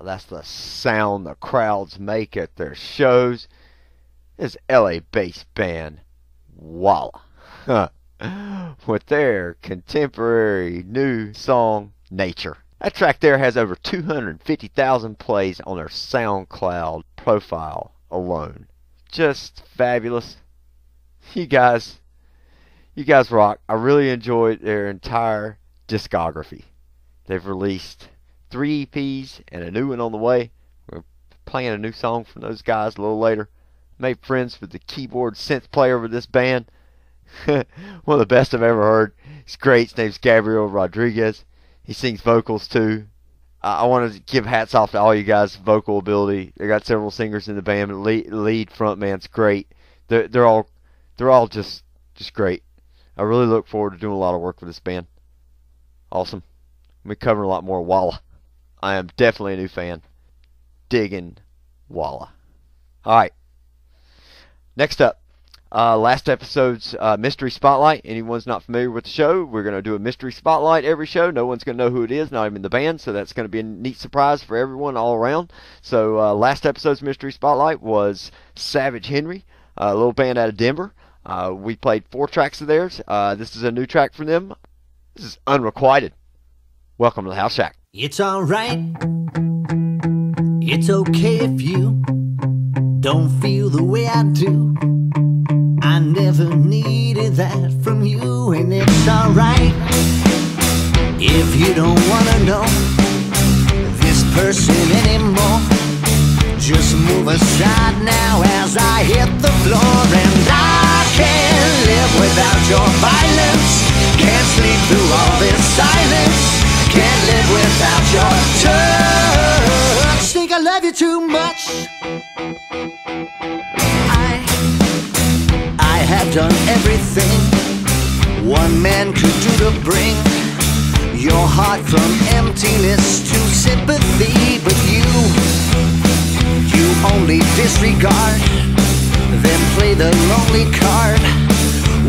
That's the sound the crowds make at their shows. This LA-based band, Walla, with their contemporary new song, Nature. That track there has over 250,000 plays on their SoundCloud profile alone. Just fabulous. You guys rock. I really enjoyed their entire discography. They've released 3 EPs and a new one on the way. We're playing a new song from those guys a little later. Made friends with the keyboard synth player of this band. One of the best I've ever heard. He's great. His name's Gabriel Rodriguez. He sings vocals too. I wanted to give hats off to all you guys' vocal ability. They got several singers in the band. The lead front man's great. They're all just great. I really look forward to doing a lot of work with this band. Awesome. We're covering a lot more Walla. I am definitely a new fan. Digging Walla. Alright. Next up, last episode's Mystery Spotlight. Anyone's not familiar with the show, we're going to do a Mystery Spotlight every show. No one's going to know who it is, not even the band, so that's going to be a neat surprise for everyone all around. So last episode's Mystery Spotlight was Savage Henry, a little band out of Denver. We played 4 tracks of theirs. This is a new track from them. This is Unrequited. Welcome to the Halshack. It's alright. It's okay if you don't feel the way I do. I never needed that from you, and it's alright if you don't wanna know this person anymore. Just move aside now as I hit the floor, and I can't live without your violence. Can't sleep through all this silence. Can't live without your touch. Think I love you too much. I have done everything one man could do to bring your heart from emptiness to sympathy, but you only disregard, then play the lonely card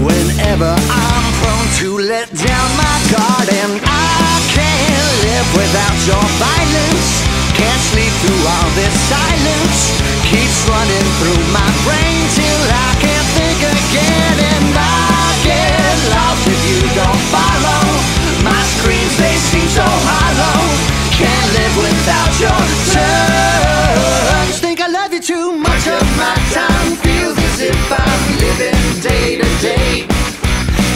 whenever I'm prone to let down my guard. And I can't live without your violence. Can't sleep through all this silence. Keeps running through my brain till I can't think again. And I get lost if you don't follow. My screams, they seem so hollow. Can't live without your touch. Think I love you too much. Of my time feels as if I'm living day to day.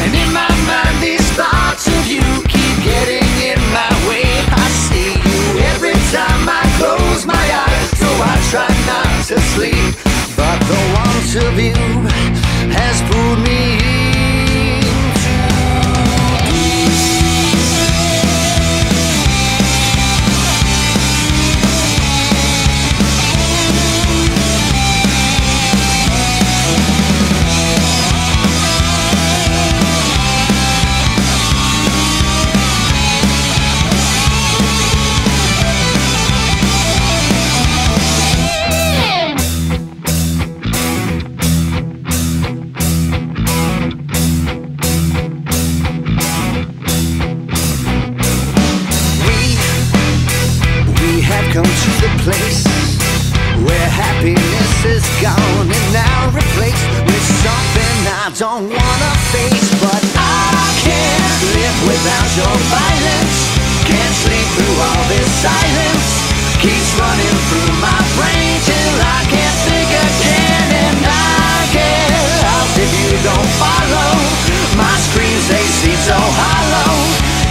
And in my mind these thoughts of you keep getting in my way. I see you every time I close my eyes, so I try not to sleep. But the warmth of you has pulled me come to the place where happiness is gone and now replaced with something I don't wanna face. But I can't live without your violence. Can't sleep through all silence keeps running through my brain till I can't think again. And I get lost if you don't follow. My screams, they seem so hollow.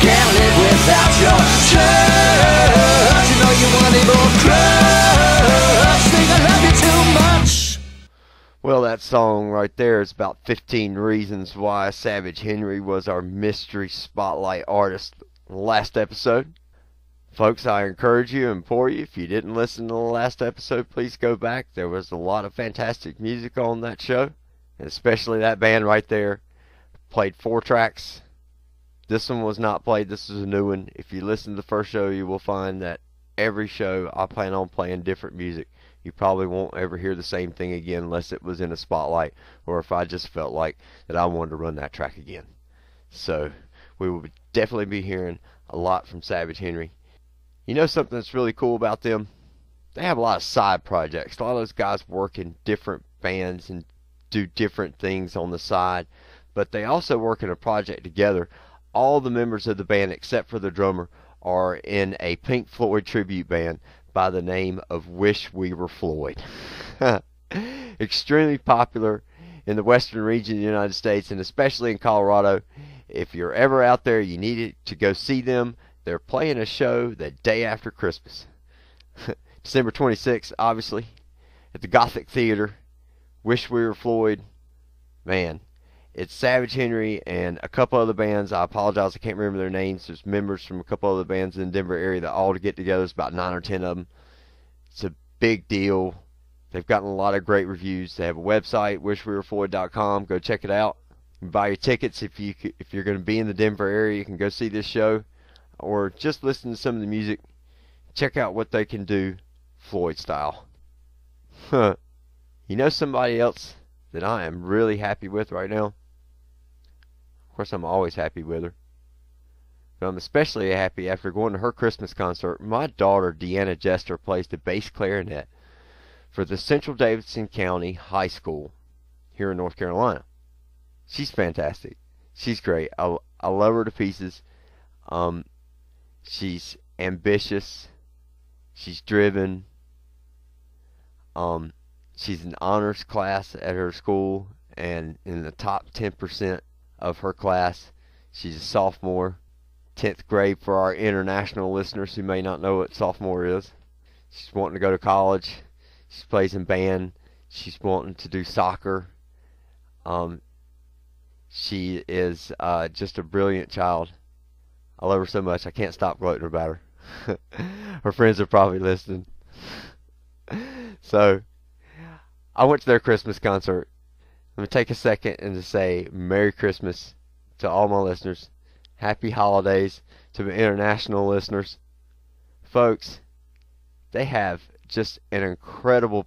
Can't live without your touch. You know you want it all crush. Think I love you too much. Well, that song right there is about 15 reasons why Savage Henry was our mystery spotlight artist last episode. Folks, I encourage you and implore you, if you didn't listen to the last episode, please go back. There was a lot of fantastic music on that show, and especially that band right there. Played 4 tracks. This one was not played. This is a new one. If you listen to the first show, you will find that every show I plan on playing different music. You probably won't ever hear the same thing again unless it was in a spotlight or if I just felt like that I wanted to run that track again. So we will definitely be hearing a lot from Savage Henry. You know something that's really cool about them? They have a lot of side projects. A lot of those guys work in different bands and do different things on the side, but they also work in a project together. All the members of the band except for the drummer are in a Pink Floyd tribute band by the name of Wish We Were Floyd. Extremely popular in the western region of the United States and especially in Colorado. If you're ever out there, you need to go see them. They're playing a show the day after Christmas. December 26th, obviously, at the Gothic Theater. Wish We Were Floyd. Man, it's Savage Henry and a couple other bands. I apologize, I can't remember their names. There's members from a couple other bands in the Denver area that all to get together. It's about 9 or 10 of them. It's a big deal. They've gotten a lot of great reviews. They have a website, wishwewerefloyd.com. Go check it out. You can buy your tickets if you're going to be in the Denver area. You can go see this show or just listen to some of the music. Check out what they can do Floyd style. You know somebody else that I am really happy with right now? Of course, I'm always happy with her. But I'm especially happy after going to her Christmas concert. My daughter, Deanna Jester, plays the bass clarinet for the Central Davidson County High School here in North Carolina. She's fantastic. She's great. I love her to pieces. She's ambitious. She's driven. She's in honors class at her school and in the top 10% of her class. She's a sophomore, 10th grade for our international listeners who may not know what sophomore is. She's wanting to go to college. She plays in band. She's wanting to do soccer. She is just a brilliant child. I love her so much. I can't stop gloating about her. Her friends are probably listening. So, I went to their Christmas concert. Let me take a second and to say Merry Christmas to all my listeners. Happy holidays to the international listeners. Folks, they have just an incredible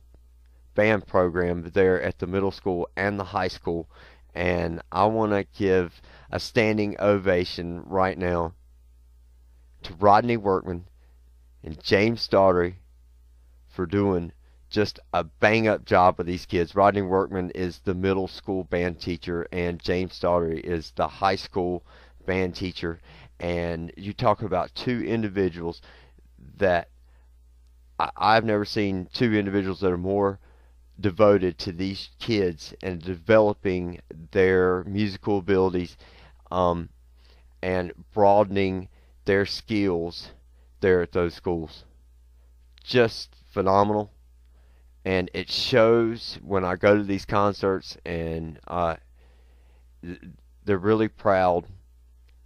band program there at the middle school and the high school. And I want to give a standing ovation right now to Rodney Workman and James Daughtry for doing just a bang-up job with these kids. Rodney Workman is the middle school band teacher, and James Daughtry is the high school band teacher. And you talk about two individuals that I've never seen two individuals that are more devoted to these kids and developing their musical abilities and broadening their skills there at those schools. Just phenomenal. And it shows when I go to these concerts, and they're really proud.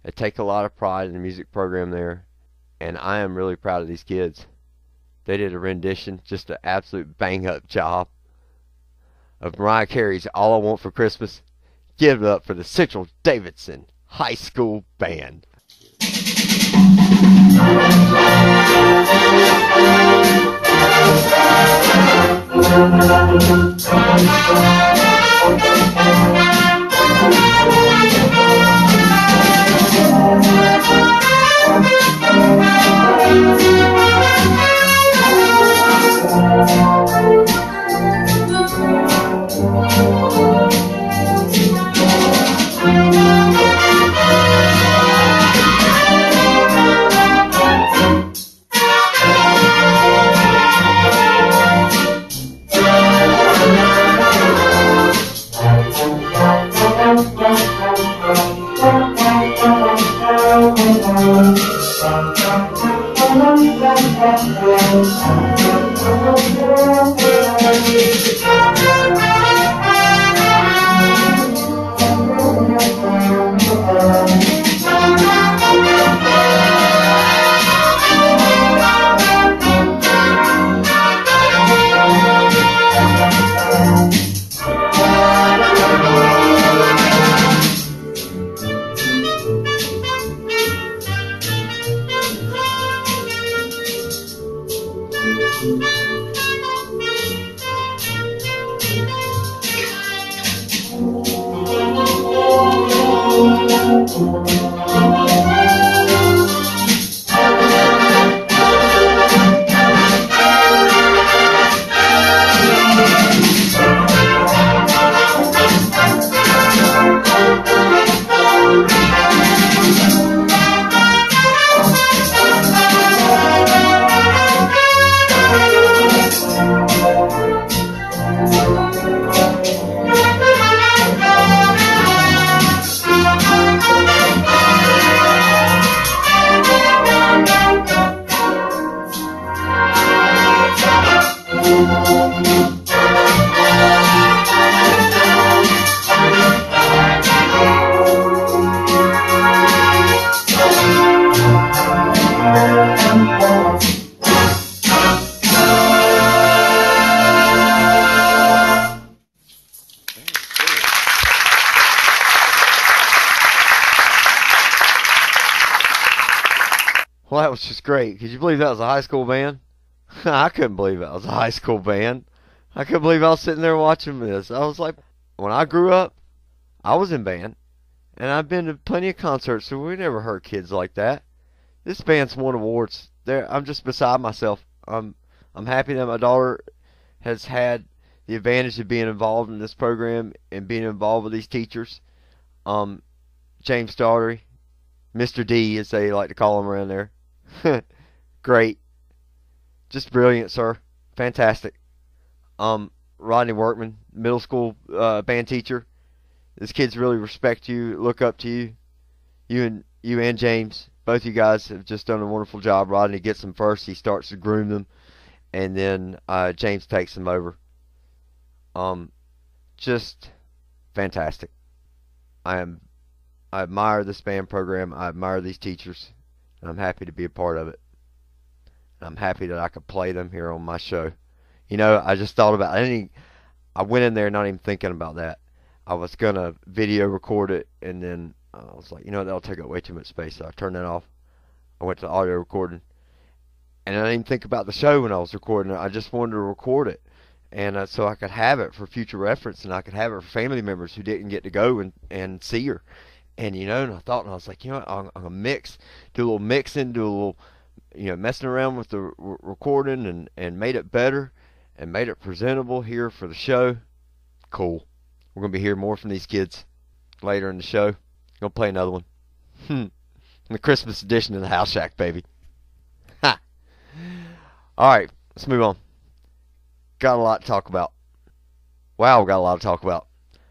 They take a lot of pride in the music program there, and I am really proud of these kids. They did a rendition, just an absolute bang-up job of Mariah Carey's All I Want for Christmas. Give it up for the Central Davidson High School Band. Well, that was just great. Could you believe that was a high school band? I couldn't believe that was a high school band. I couldn't believe I was sitting there watching this. I was like, when I grew up, I was in band, and I've been to plenty of concerts, so we never heard kids like that. This band's won awards. I'm just beside myself. I'm happy that my daughter has had the advantage of being involved in this program and being involved with these teachers. James Daugherty, Mr. D, as they like to call him around there. Great. Just brilliant, sir. Fantastic. Rodney Workman, middle school band teacher. These kids really respect you, look up to you. You and James, both you guys have just done a wonderful job. Rodney gets them first. He starts to groom them, and then James takes them over. Just fantastic. I admire this band program. I admire these teachers. And I'm happy to be a part of it. And I'm happy that I could play them here on my show. You know, I just thought about it. I went in there not even thinking about that. I was going to video record it, and then I was like, you know, that'll take up way too much space. So I turned that off. I went to audio recording. And I didn't even think about the show when I was recording it. I just wanted to record it. And so I could have it for future reference, and I could have it for family members who didn't get to go and see her. And, you know, and I was like, you know what, I'm going to mix, do a little mixing, do a little, you know, messing around with the recording and made it better and made it presentable here for the show. Cool. We're going to be hearing more from these kids later in the show. Going to play another one. The Christmas edition of the Halshack, baby. Ha! All right, let's move on. Got a lot to talk about. Wow, got a lot to talk about.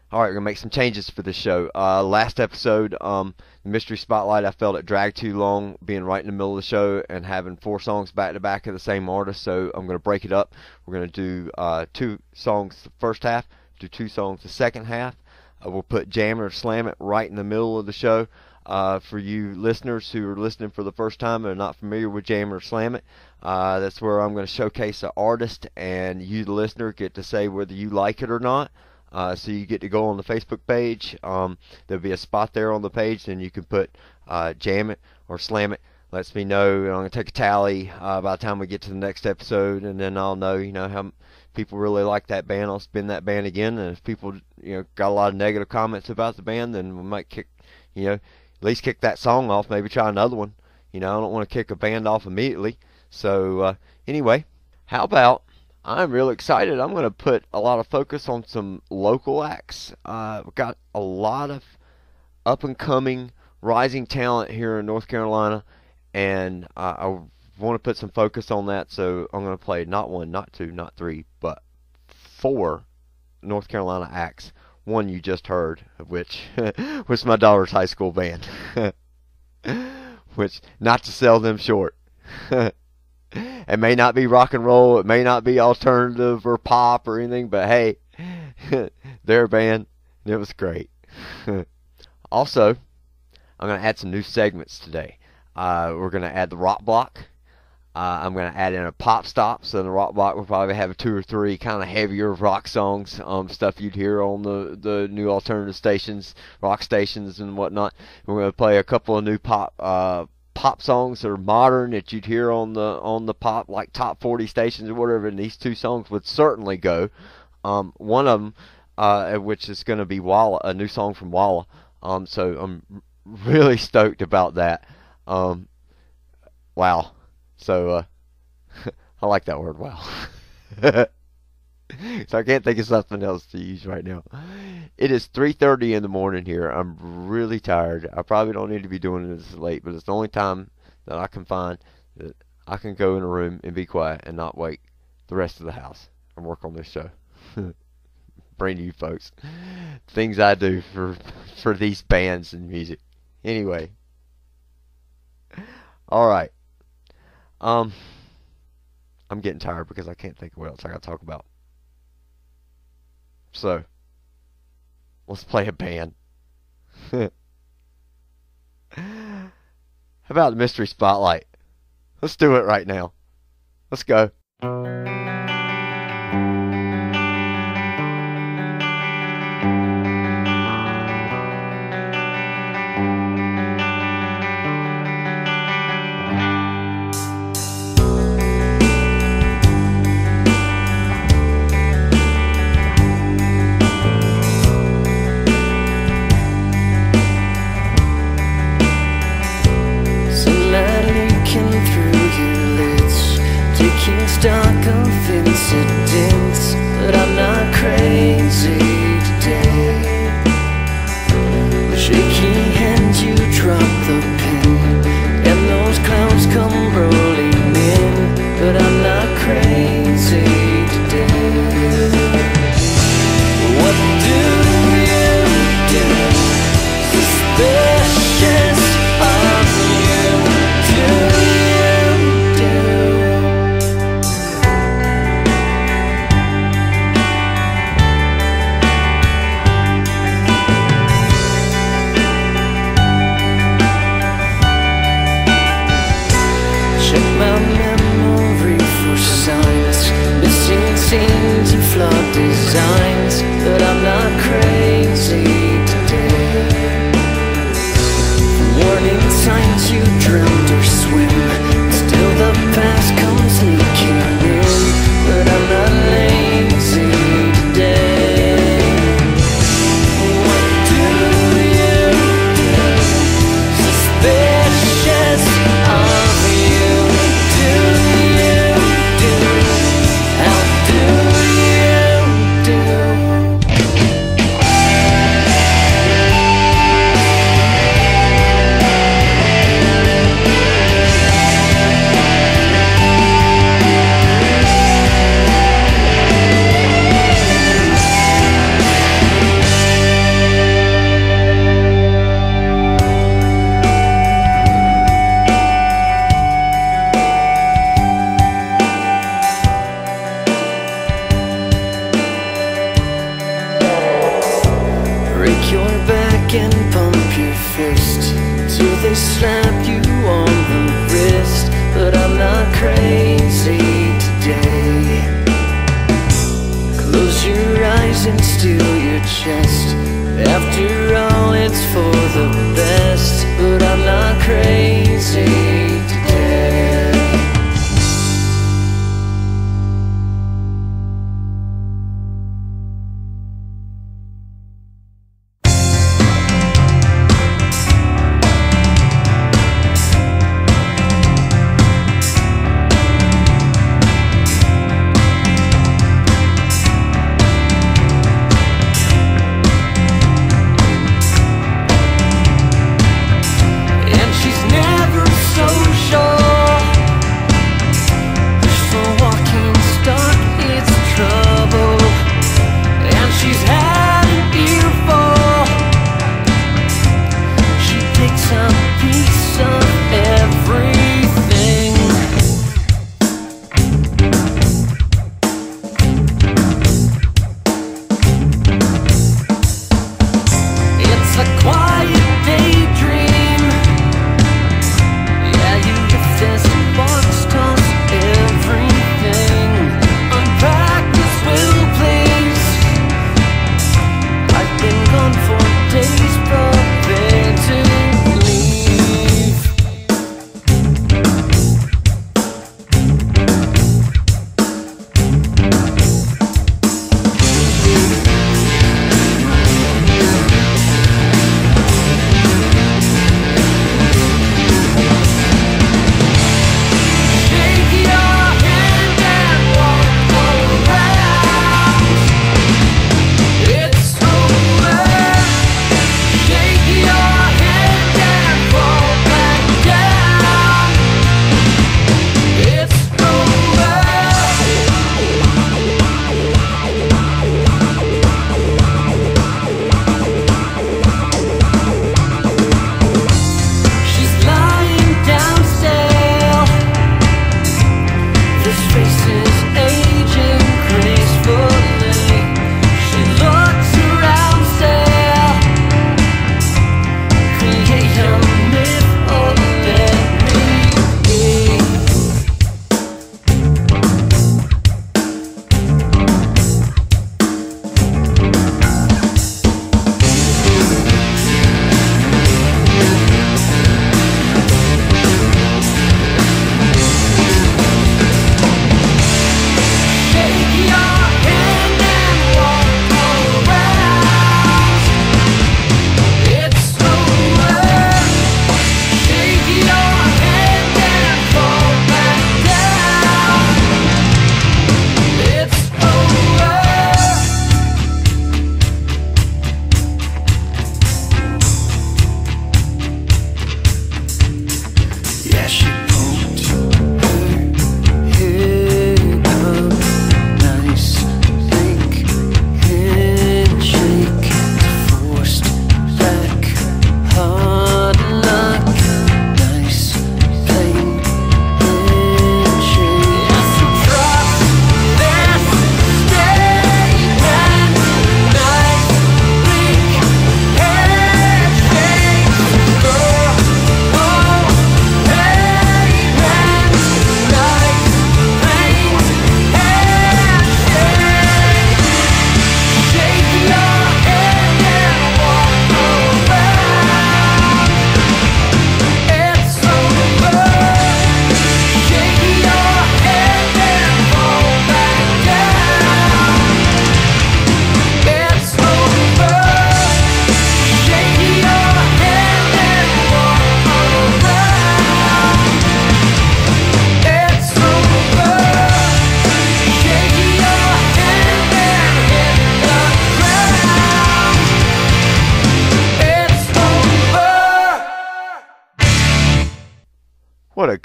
All right, we're going to make some changes for this show. Last episode, the Mystery Spotlight, I felt it dragged too long, being right in the middle of the show and having 4 songs back-to-back of the same artist, so I'm going to break it up. We're going to do 2 songs the first half, do 2 songs the second half. We'll put Jam It or Slam It right in the middle of the show. For you listeners who are listening for the first time and are not familiar with Jam It or Slam It, that's where I'm going to showcase an artist, and you, the listener, get to say whether you like it or not. So you get to go on the Facebook page. There'll be a spot there on the page, and you can put Jam It or Slam It. Lets me know. I'm going to take a tally by the time we get to the next episode, and then I'll know, you know, how people really like that band. I'll spin that band again, and if people, you know, got a lot of negative comments about the band, then we might kick, you know, at least kick that song off, maybe try another one. You know, I don't want to kick a band off immediately. So, anyway, how about, I'm real excited. I'm going to put a lot of focus on some local acts. We've got a lot of up-and-coming, rising talent here in North Carolina, and I want to put some focus on that, so I'm going to play not 1, not 2, not 3, but 4 North Carolina acts. One you just heard, of which was my daughter's high school band. which, not to sell them short. It may not be rock and roll, it may not be alternative or pop or anything, but hey, they're a band, and it was great. Also, I'm going to add some new segments today. We're going to add the rock block. I'm going to add in a pop stop, so in the rock block we'll probably have 2 or 3 kind of heavier rock songs, stuff you'd hear on the new alternative stations, rock stations and whatnot. We're going to play a couple of new pop songs that are modern that you'd hear on the pop, like top 40 stations or whatever, and these 2 songs would certainly go. One of them, which is going to be Walla, a new song from Walla. So I'm really stoked about that. Wow. So, I like that word, wow. So I can't think of something else to use right now. It is 3:30 in the morning here. I'm really tired. I probably don't need to be doing this late, but it's the only time that I can find that I can go in a room and be quiet and not wake the rest of the house and work on this show. Bring you folks things I do for these bands and music. Anyway. Alright. I'm getting tired because I can't think of what else I gotta talk about. So, let's play a band. How about the Mystery Spotlight? Let's do it right now. Let's go. Stock of incidents, but I'm not crazy today. Shaky hand, you drop the pen, and those clouds come rolling in, but I'm not crazy today. What do you do? Suspicious of you, do you do? My memory for signs, missing scenes and flawed designs, but I'm not crazy today. Warning signs, you drowned or swim, still the past comes sneaking in, but I'm not lazy today. What do you do? Suspicious of you.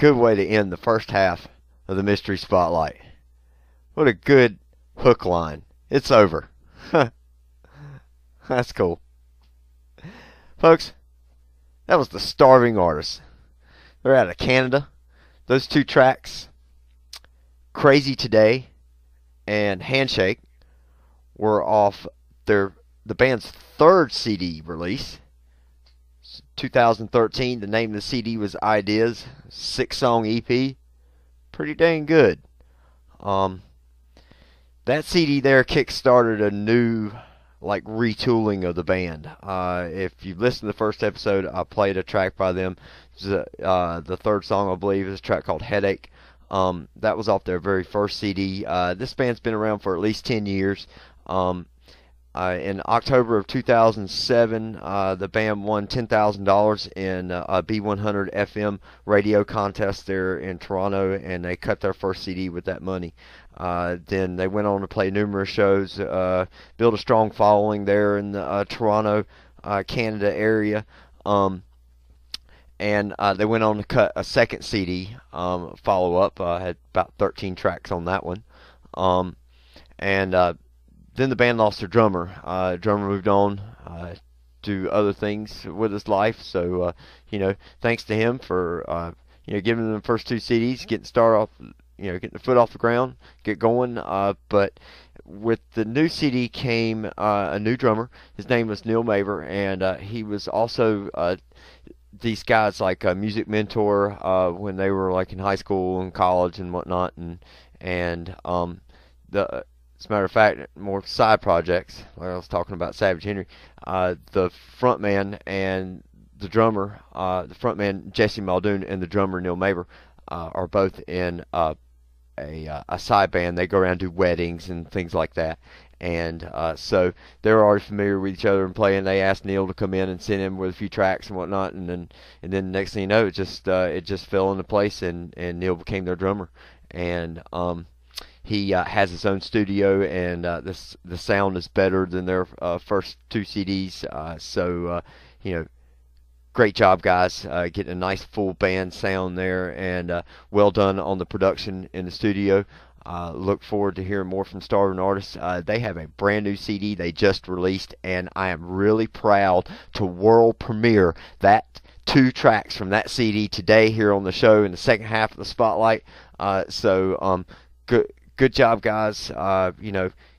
good way to end the first half of the Mystery Spotlight. What a good hook line. It's over. That's cool. Folks, that was the Starving Artists. They're out of Canada. Those two tracks, Crazy Today and Handshake, were off the band's third CD release, 2013. The name of the CD was Ideas, 6-song EP. Pretty dang good. That CD there kick-started a new retooling of the band. If you've listened to the first episode, I played a track by them. The third song, I believe, is a track called Headache. That was off their very first CD. This band's been around for at least 10 years. In October of 2007, the band won $10,000 in a B100 FM radio contest there in Toronto, and they cut their first CD with that money. Then they went on to play numerous shows, build a strong following there in the Toronto, Canada area. And they went on to cut a second CD, follow-up. Had about 13 tracks on that one. Then the band lost their drummer. Drummer moved on to other things with his life. So, thanks to him for, giving them the first two CDs, getting started off, getting the foot off the ground, get going. But with the new CD came a new drummer. His name was Neil Maver, and he was also these guys like a music mentor when they were in high school and college and whatnot. As a matter of fact, more side projects, like I was talking about Savage Henry, the frontman and the drummer, the frontman Jesse Muldoon and the drummer Neil Maver, are both in a side band. They go around and do weddings and things like that. And so they're already familiar with each other and playing. They asked Neil to come in and send him with a few tracks and whatnot, and then next thing you know, it just fell into place, and Neil became their drummer. And he has his own studio, and the sound is better than their first two CDs. Great job, guys. Getting a nice full band sound there, and well done on the production in the studio. Look forward to hearing more from Starving Artists. They have a brand new CD they just released, and I am really proud to world premiere that 2 tracks from that CD today here on the show in the second half of the Spotlight. Good job, guys.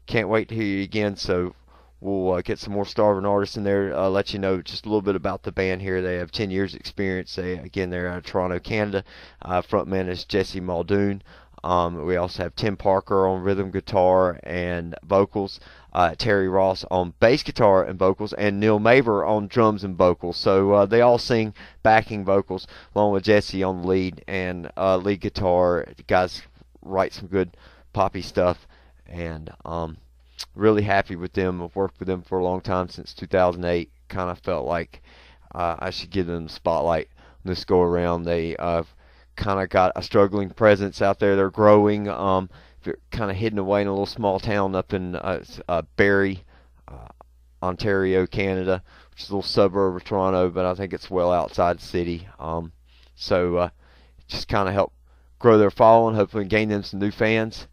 Can't wait to hear you again. So we'll get some more Starving Artists in there. Let you know just a little bit about the band here. They have 10 years experience. They're out of Toronto, Canada. Frontman is Jesse Muldoon. We also have Tim Parker on rhythm guitar and vocals, Terry Ross on bass guitar and vocals, and Neil Maver on drums and vocals. So they all sing backing vocals along with Jesse on the lead and lead guitar. The guys write some good poppy stuff, and really happy with them. I've worked with them for a long time, since 2008. Kind of felt like I should give them the spotlight on this go around. They kind of got a struggling presence out there. They're growing. They're kind of hidden away in a little small town up in Barrie, Ontario, Canada, which is a little suburb of Toronto, but I think it's well outside the city. Just kind of help grow their following, hopefully gain them some new fans,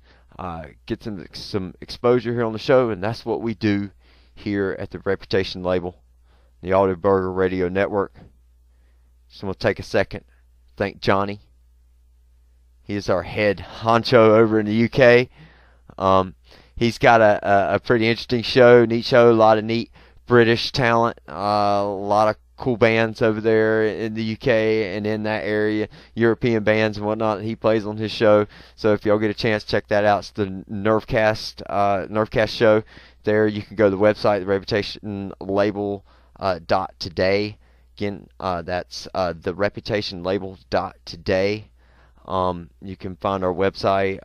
get them some exposure here on the show, and that's what we do here at the Reputation label, the Audioburger Radio Network. So we'll take a second, thank Johnny. He is our head honcho over in the UK. He's got a pretty interesting show, neat show, a lot of neat British talent, a lot of cool bands over there in the UK and in that area, European bands and whatnot. He plays on his show, so if y'all get a chance, check that out. It's the Nervecast show. There you can go to the website, reputationlabel.today. Again, that's the reputationlabel.today. You can find our website.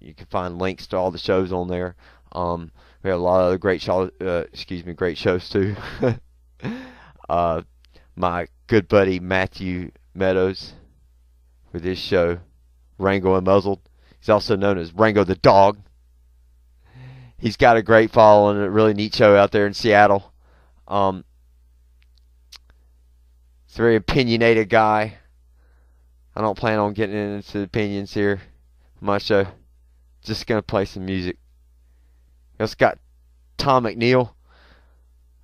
You can find links to all the shows on there. We have a lot of other great shows too. My good buddy Matthew Meadows for this show, Rango Unmuzzled. He's also known as Rango the Dog. He's got a great following, a really neat show out there in Seattle. He's a very opinionated guy. I don't plan on getting into opinions here on my show. Just going to play some music. It's got Tom McNeil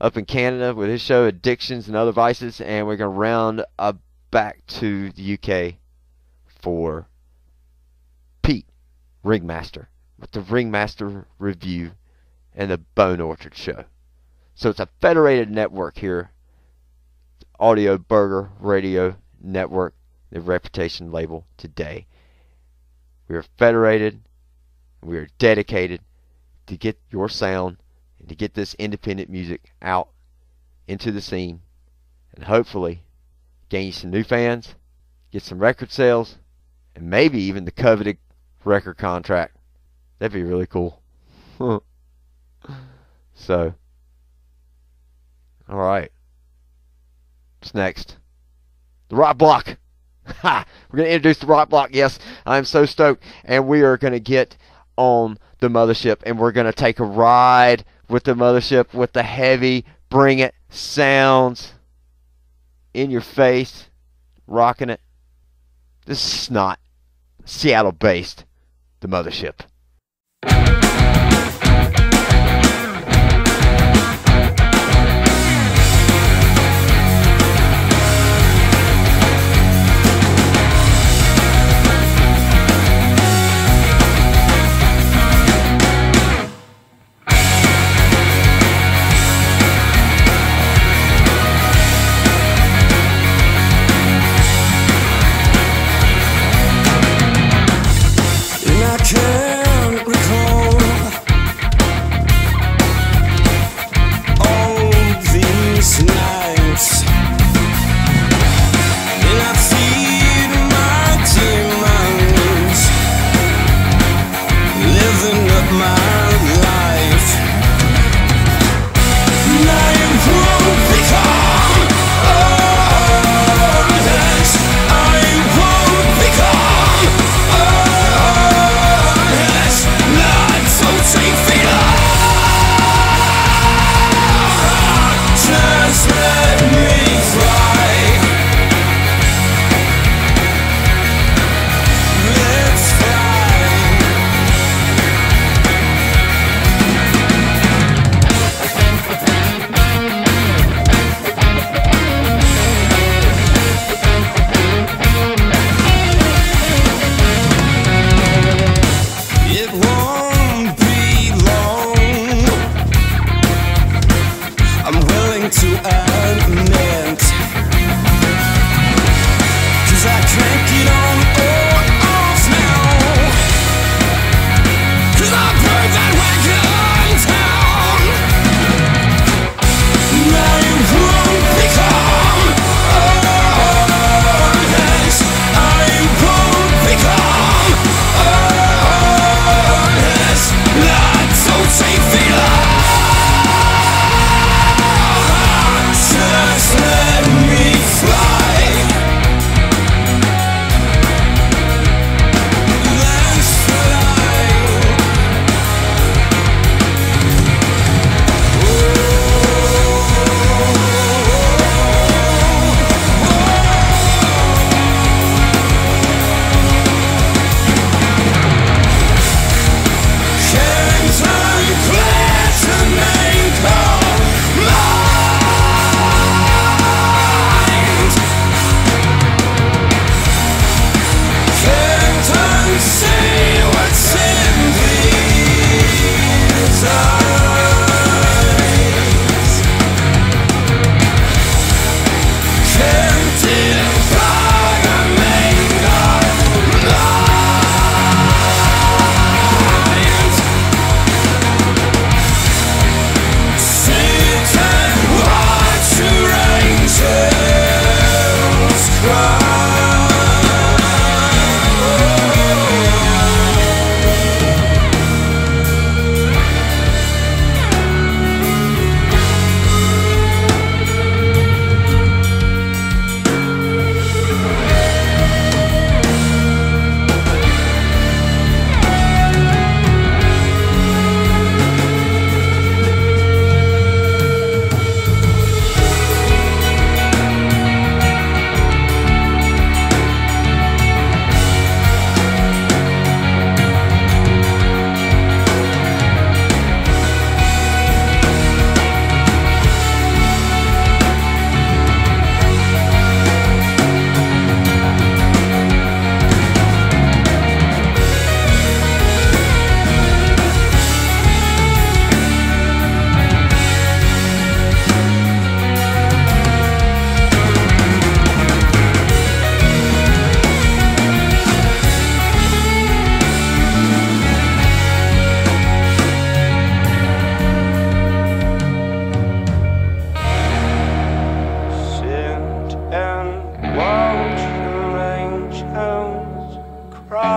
up in Canada with his show Addictions and Other Vices, and we're going to round up back to the UK for Pete Ringmaster with the Ringmaster Review and the Bone Orchard Show. So it's a federated network here, Audioburger Radio Network, the Reputation label today. We are federated, we are dedicated to get your sound and to get this independent music out into the scene, and hopefully gain you some new fans, get some record sales, and maybe even the coveted record contract. That'd be really cool. So, alright. What's next? The Rock Block. Ha! We're going to introduce the Rock Block. Yes, I'm so stoked. And we are going to get on the mothership, and we're going to take a ride with the mothership with the heavy, bring it sounds in your face, rocking it. This is Snot, Seattle-based, the mothership. Can't recall all these nights, and I feed my demons, living up my life. Now you won't become honest. I won't become honest.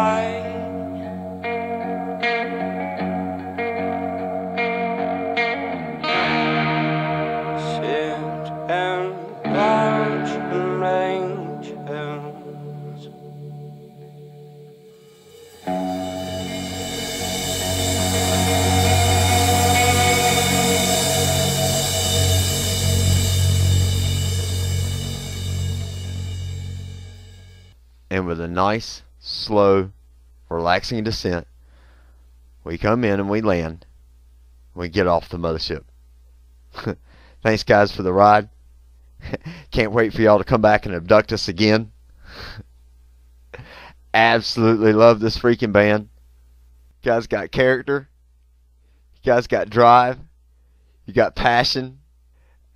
by. Sit and watch the angels. And with a nice, slow, relaxing descent, we come in and we land. We get off the mothership. Thanks, guys, for the ride. Can't wait for y'all to come back and abduct us again. Absolutely love this freaking band. You guys got character. You guys got drive. You got passion.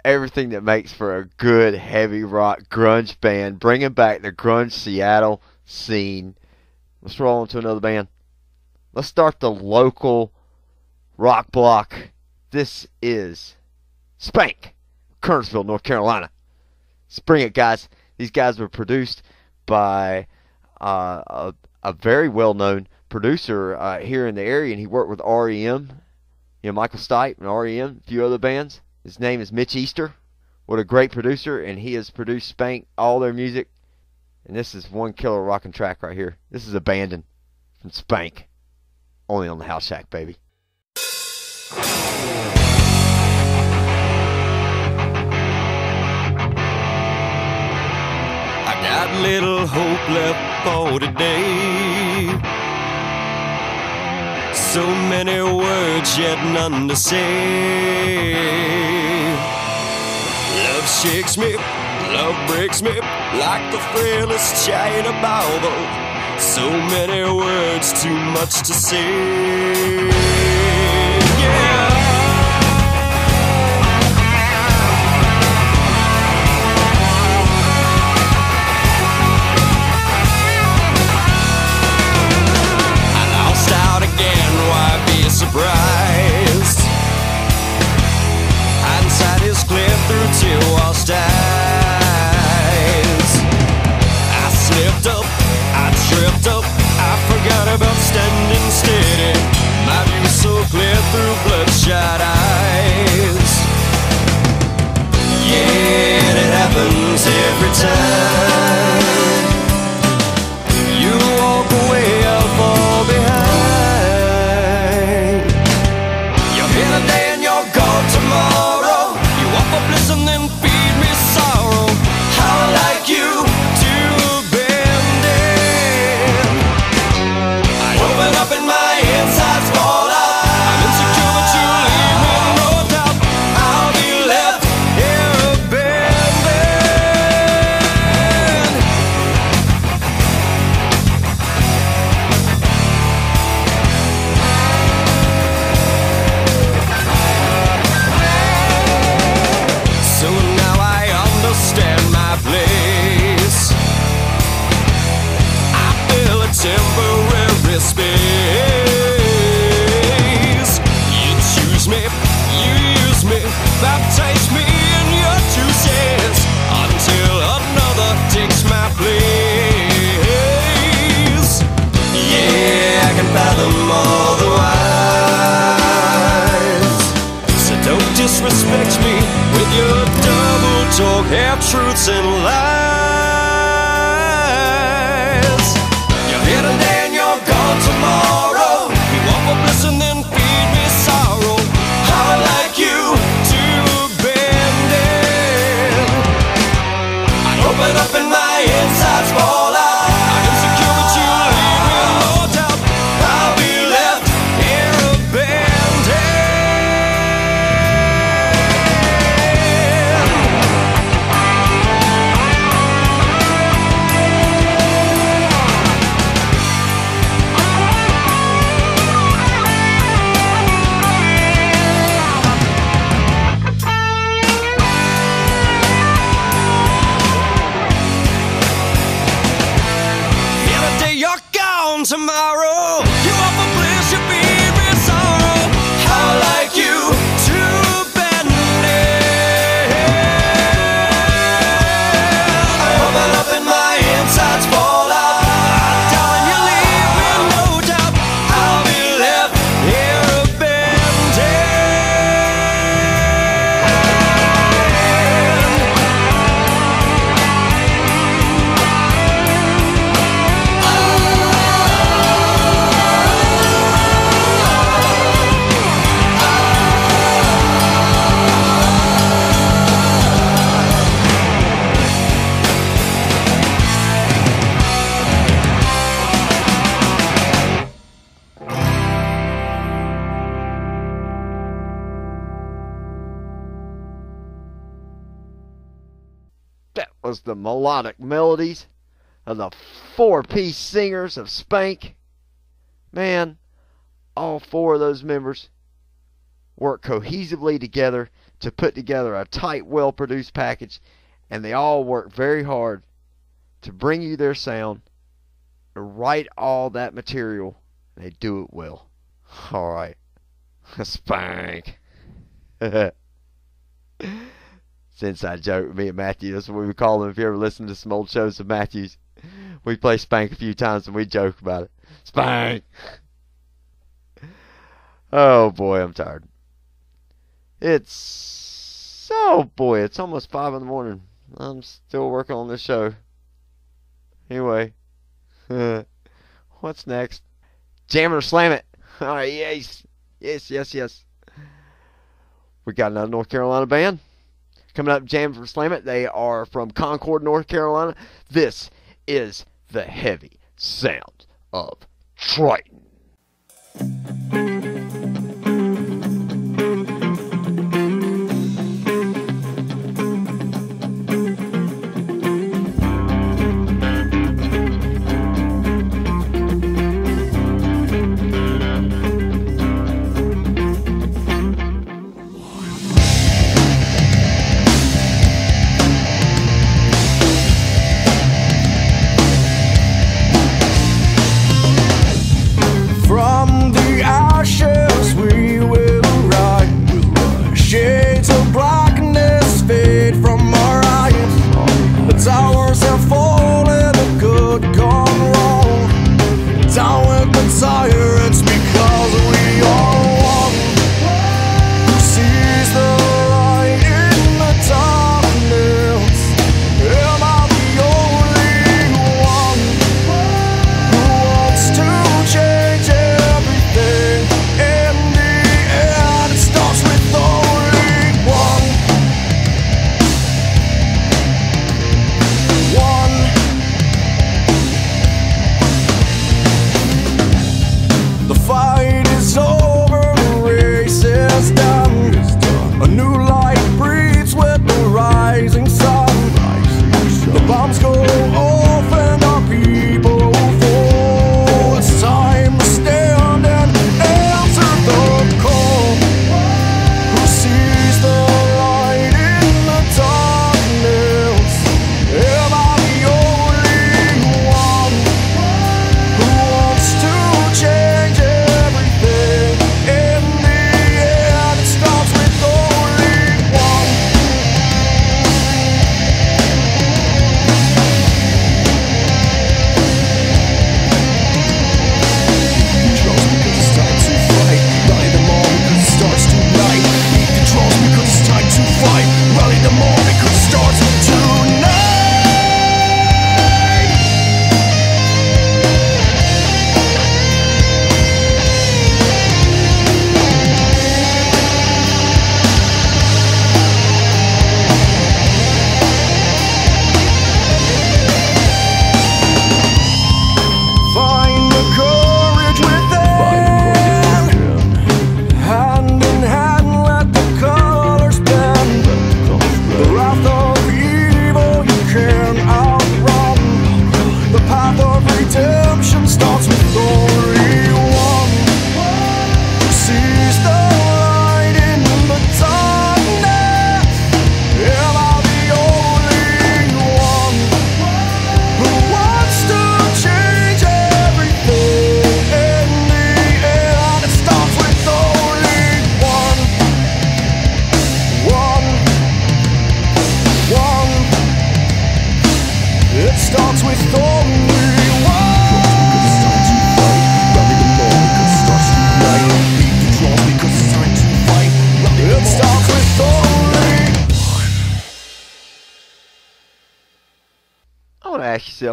Everything that makes for a good heavy rock grunge band, bringing back the grunge Seattle scene. Let's roll into another band. Let's start the local rock block. This is Spank, Kernersville, North Carolina. Let's bring it, guys. These guys were produced by a very well-known producer here in the area, and he worked with REM, Michael Stipe and REM, a few other bands. His name is Mitch Easter. What a great producer, and he has produced Spank, all their music. And this is one killer rockin' track right here. This is Abandoned from Spank. Only on the Halshack, baby. I got little hope left for today. So many words, yet none to say. Love shakes me, love breaks me like the frailest China Bible. So many words, too much to say. Yeah. I lost out again, why be surprised? Hindsight is clear through tear-washed eyes. I slipped up, I tripped up, I forgot about standing steady. My view so clear through bloodshot eyes. Yeah, it happens every time. You walk away, I'll fall behind. You're here today and you're gone tomorrow. You offer bliss and then feed me sorrow. How like you to abandon. I open up and my insides fall out. I'm insecure but you leave me no doubt. I'll be left here abandoned. So now I understand my place. I fill a temporary space. You choose me, you use me, baptize me in your juices until another takes my place. Yeah, I can fathom all the whys. So don't disrespect me with your double talk, half-truths and lies. You're here today and you're gone tomorrow. You offer bliss and then feed me sorrow. How like you to abandon. I open up and my insides fall out. I'm insecure but you leave me no doubt. I'll be left here abandoned. Here today, you're gone tomorrow. You offer bliss, you feed me sorrow. How like you to abandon. I open up and my insides fall out. Darling, you leave me was the melodic melodies of the four-piece singers of Spank. Man, all four of those members work cohesively together to put together a tight, well-produced package, and they all work very hard to bring you their sound, to write all that material, and they do it well. Alright. Spank. It's an inside joke with me and Matthew. That's what we would call him if you ever listen to some old shows of Matthew's. We play Spank a few times and we joke about it. Spank! Oh boy, I'm tired. It's almost 5 in the morning. I'm still working on this show. Anyway, what's next? Jam it or slam it. Alright, yes. We got another North Carolina band coming up, Jam it or slam it. They are from Concord, North Carolina. This is the heavy sound of Triton.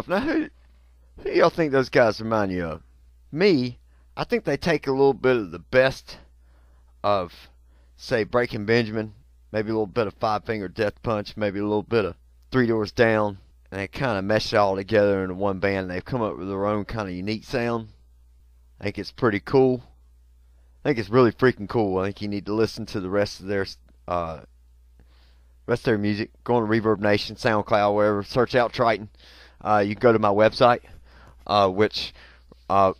Now, who y'all think those guys remind you of? Me, I think they take a little bit of the best of, say, Breaking Benjamin, maybe a little bit of Five Finger Death Punch, maybe a little bit of Three Doors Down, and they kind of mesh it all together into one band. And they've come up with their own kind of unique sound. I think it's pretty cool. I think it's really freaking cool. I think you need to listen to the rest of rest of their music. Go on to Reverb Nation, SoundCloud, wherever. Search out Triton. You can go to my website, which I'm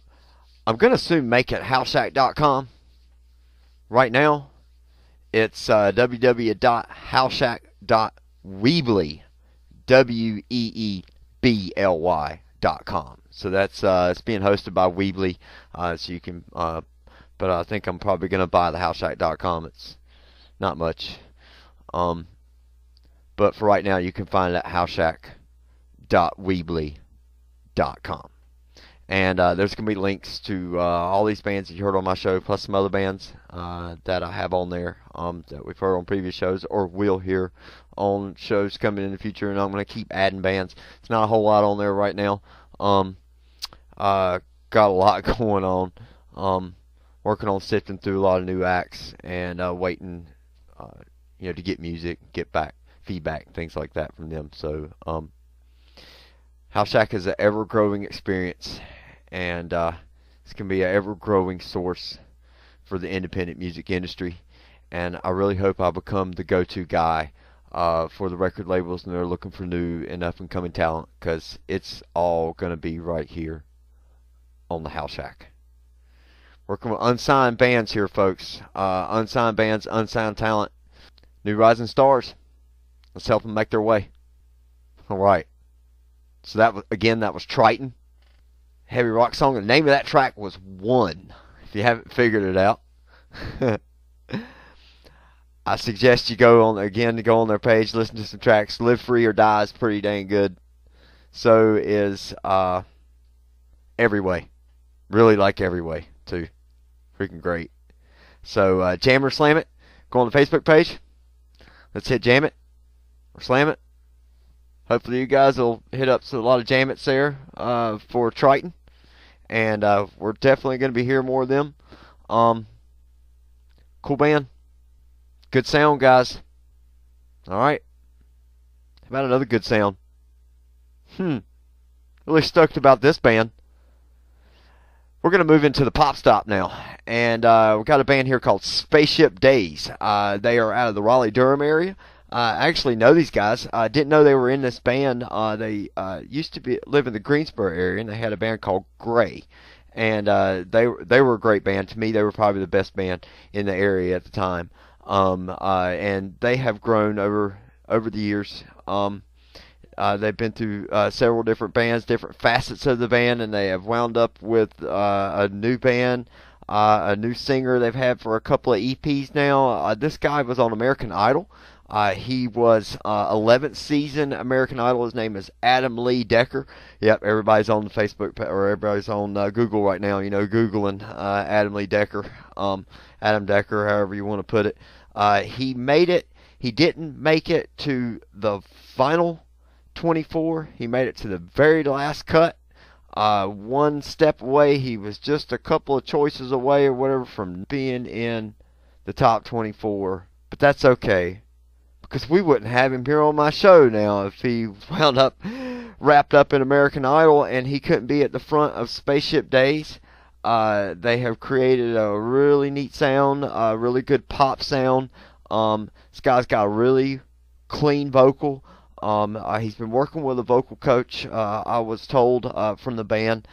going to soon make it halshack.com. Right now, it's www.halshack.weebly, WEEBLY.com. So that's it's being hosted by Weebly, so you can. But I think I'm probably going to buy the halshack.com. It's not much, but for right now, you can find it at halshack.weebly.com. And there's going to be links to all these bands that you heard on my show, plus some other bands that I have on there that we've heard on previous shows or will hear on shows coming in the future. And I'm going to keep adding bands. It's not a whole lot on there right now. Got a lot going on. Working on sifting through a lot of new acts and waiting, to get music, get back feedback, things like that from them. So Halshack is an ever-growing experience, and it's going to be an ever-growing source for the independent music industry. And I really hope I become the go-to guy for the record labels, and they're looking for new and up-and-coming talent, because it's all going to be right here on the Halshack. Working with unsigned bands here, folks. Unsigned bands, unsigned talent, new rising stars. Let's help them make their way. All right. So that was Triton, heavy rock song. The name of that track was One, if you haven't figured it out. I suggest you go on their page, listen to some tracks. Live Free or Die is pretty dang good. So is Every Way. Really like Every Way, too. Freaking great. So Jam or Slam It. Go on the Facebook page. Let's hit Jam It or Slam It. Hopefully you guys will hit up a lot of Jam It's there for Triton. And we're definitely going to be hearing more of them. Cool band. Good sound, guys. Alright. How about another good sound? Really stoked about this band. We're going to move into the pop stop now. And we've got a band here called Spaceship Days. They are out of the Raleigh-Durham area. I actually know these guys. I didn't know they were in this band. They used to live in the Greensboro area, and they had a band called Gray. And they were a great band. To me, they were probably the best band in the area at the time. And they have grown over the years. They've been through several different bands, different facets of the band, and they have wound up with a new band, a new singer they've had for a couple of EPs now. This guy was on American Idol. He was 11th season American Idol. His name is Adam Lee Decker. Yep, everybody's on the Facebook or everybody's on Google right now. Googling Adam Lee Decker, Adam Decker, however you want to put it. He made it. He didn't make it to the final 24. He made it to the very last cut. One step away. He was just a couple of choices away or whatever from being in the top 24. But that's okay, because we wouldn't have him here on my show now if he wound up wrapped up in American Idol and he couldn't be at the front of Spaceship Days. They have created a really neat sound, a really good pop sound. This guy's got a really clean vocal. He's been working with a vocal coach, I was told, from the band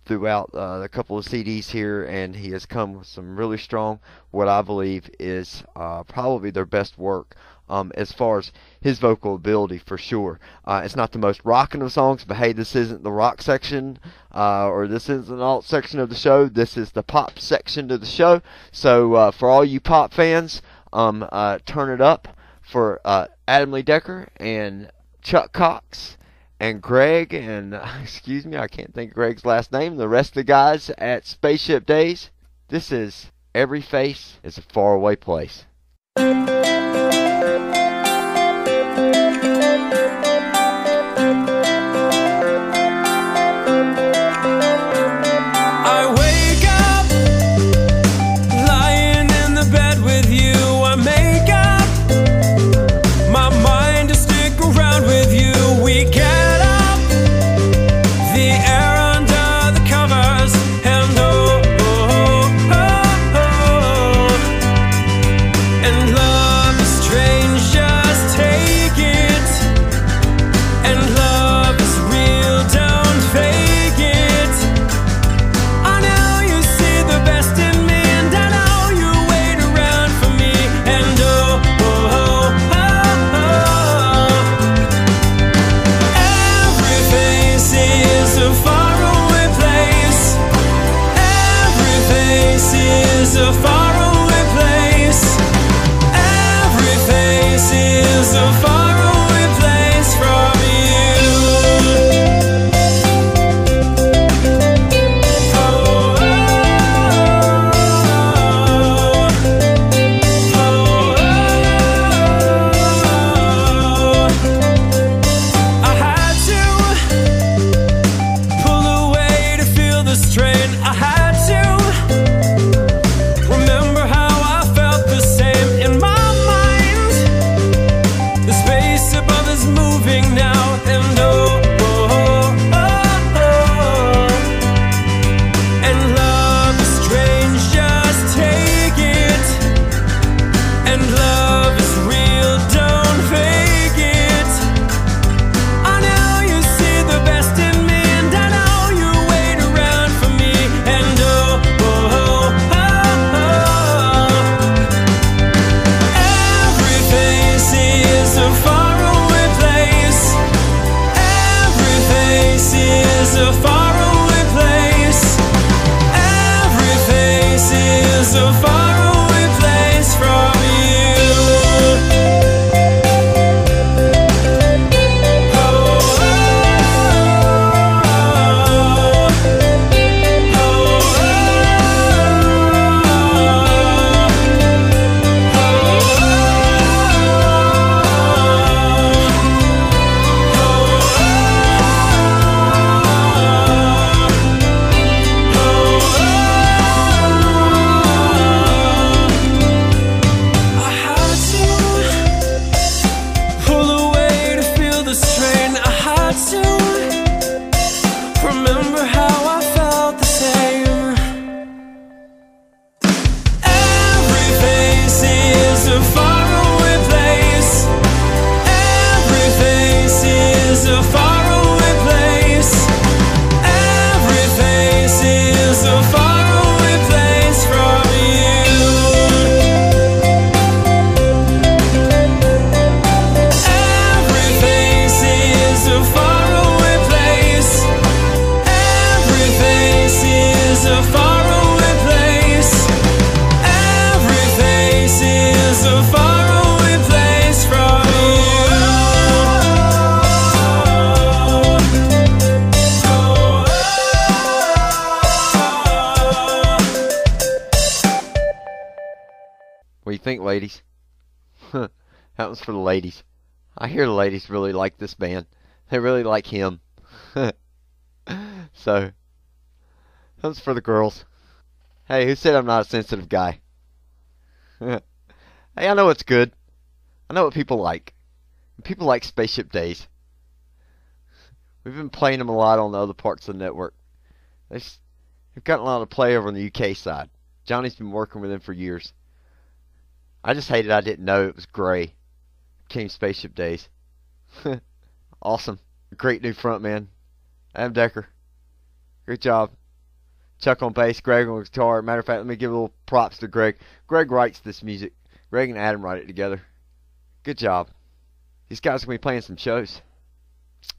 throughout a couple of CDs here, and he has come with some really strong, what I believe is probably their best work as far as his vocal ability, for sure. It's not the most rocking of songs, but hey, this isn't the rock section, or this isn't the alt section of the show. This is the pop section of the show. So for all you pop fans, turn it up for Adam Lee Decker and Chuck Cox and Greg and, excuse me, I can't think of Greg's last name, the rest of the guys at Spaceship Days. This is Every Face is a Faraway Place. And love a faraway place. Every face is a faraway place from you. Oh, I had to pull away to feel the strain. I had to remember how I felt the same in my mind. The space above is moving now, and and love is strange, just take it. And love is real, don't fake it. I know you see the best in me, and I know you wait around for me. And every face is a faraway place. Every face is a faraway place. Every face is a faraway place from you. I had to pull away to feel the strain. I had to remember how I felt the same. Every face is a faraway place. Every face is a faraway place. Every face is a faraway place from you. Every face is a faraway place. Every face is a faraway place. Every face is a faraway place from What do you think, ladies? That was for the ladies. I hear the ladies really like this band. They really like him. So, that was for the girls. Hey, who said I'm not a sensitive guy? Hey, I know it's good. I know what people like. People like Spaceship Days. We've been playing them a lot on the other parts of the network. They've gotten a lot of play over on the UK side. Johnny's been working with them for years. I just hated I didn't know it was Gray. Became Spaceship Days. Awesome. Great new frontman. Adam Decker. Great job. Chuck on bass, Greg on guitar. Matter of fact, let me give a little props to Greg. Greg writes this music. Greg and Adam write it together. Good job. These guys are going to be playing some shows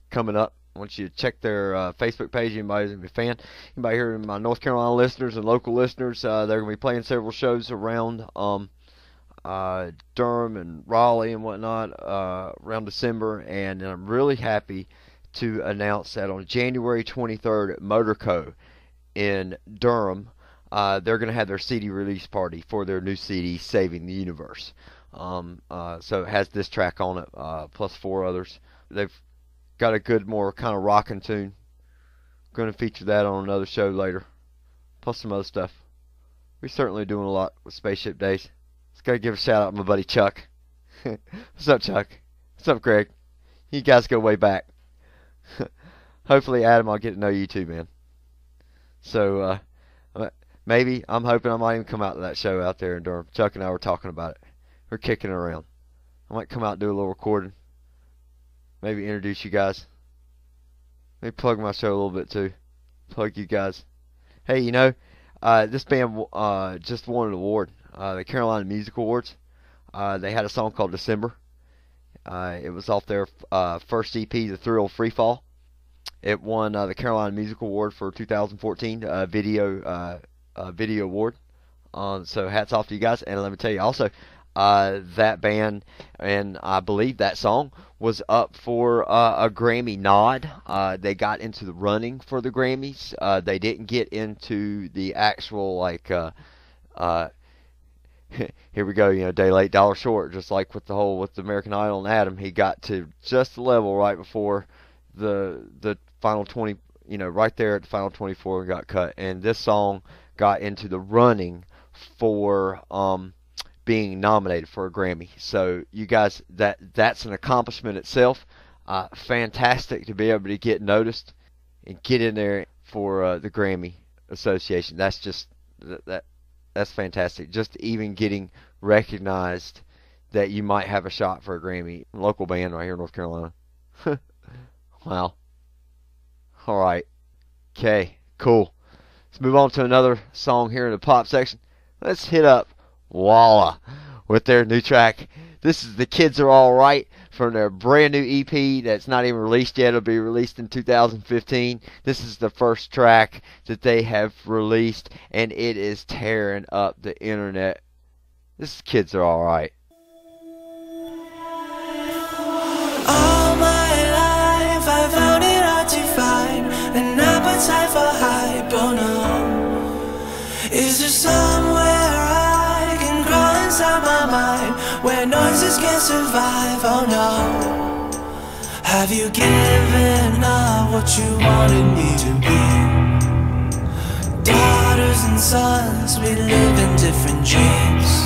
coming up. I want you to check their Facebook page. Anybody's a fan. Anybody here, my North Carolina listeners and local listeners, they're going to be playing several shows around Durham and Raleigh and whatnot around December. And I'm really happy to announce that on January 23rd at Motorco in Durham, they're going to have their CD release party for their new CD, Saving the Universe. So it has this track on it, plus 4 others. They've got a good, more kind of rockin' tune. Going to feature that on another show later, plus some other stuff. We're certainly doing a lot with Spaceship Days. Just got to give a shout out to my buddy Chuck. What's up, Chuck? What's up, Greg? You guys go way back. Hopefully, Adam, I'll get to know you too, man. So, maybe, I'm hoping I might even come out to that show out there in Durham. Chuck and I were talking about it. We're kicking it around. I might come out and do a little recording. Maybe introduce you guys. Maybe plug my show a little bit too. Plug you guys. Hey, you know, this band just won an award. The Carolina Music Awards. They had a song called December. It was off their first EP, The Thrill Free Fall. It won the Carolina Music Award for 2014 video award. So hats off to you guys. And let me tell you also, that band and I believe that song was up for a Grammy nod. They got into the running for the Grammys. They didn't get into the actual here we go, day late, dollar short, just like with with American Idol and Adam. He got to just the level right before the final 20, right there at the final 24 and got cut. And this song got into the running for being nominated for a Grammy. So you guys, that's an accomplishment itself. Fantastic to be able to get noticed and get in there for the Grammy Association. That's just that's fantastic. Just even getting recognized that you might have a shot for a Grammy. Local band right here in North Carolina. Wow. All right. Okay. Cool. Let's move on to another song here in the pop section. Let's hit up Walla with their new track. This is The Kids Are Alright from their brand new EP that's not even released yet. It'll be released in 2015. This is the first track that they have released, and it is tearing up the internet. This is Kids Are Alright. All my life I found it hard to find an appetite for hype, oh no. Is there somewhere I can crawl inside my mind where noises can't survive, oh no. Have you given up what you wanted me to be? Daughters and sons, we live in different dreams.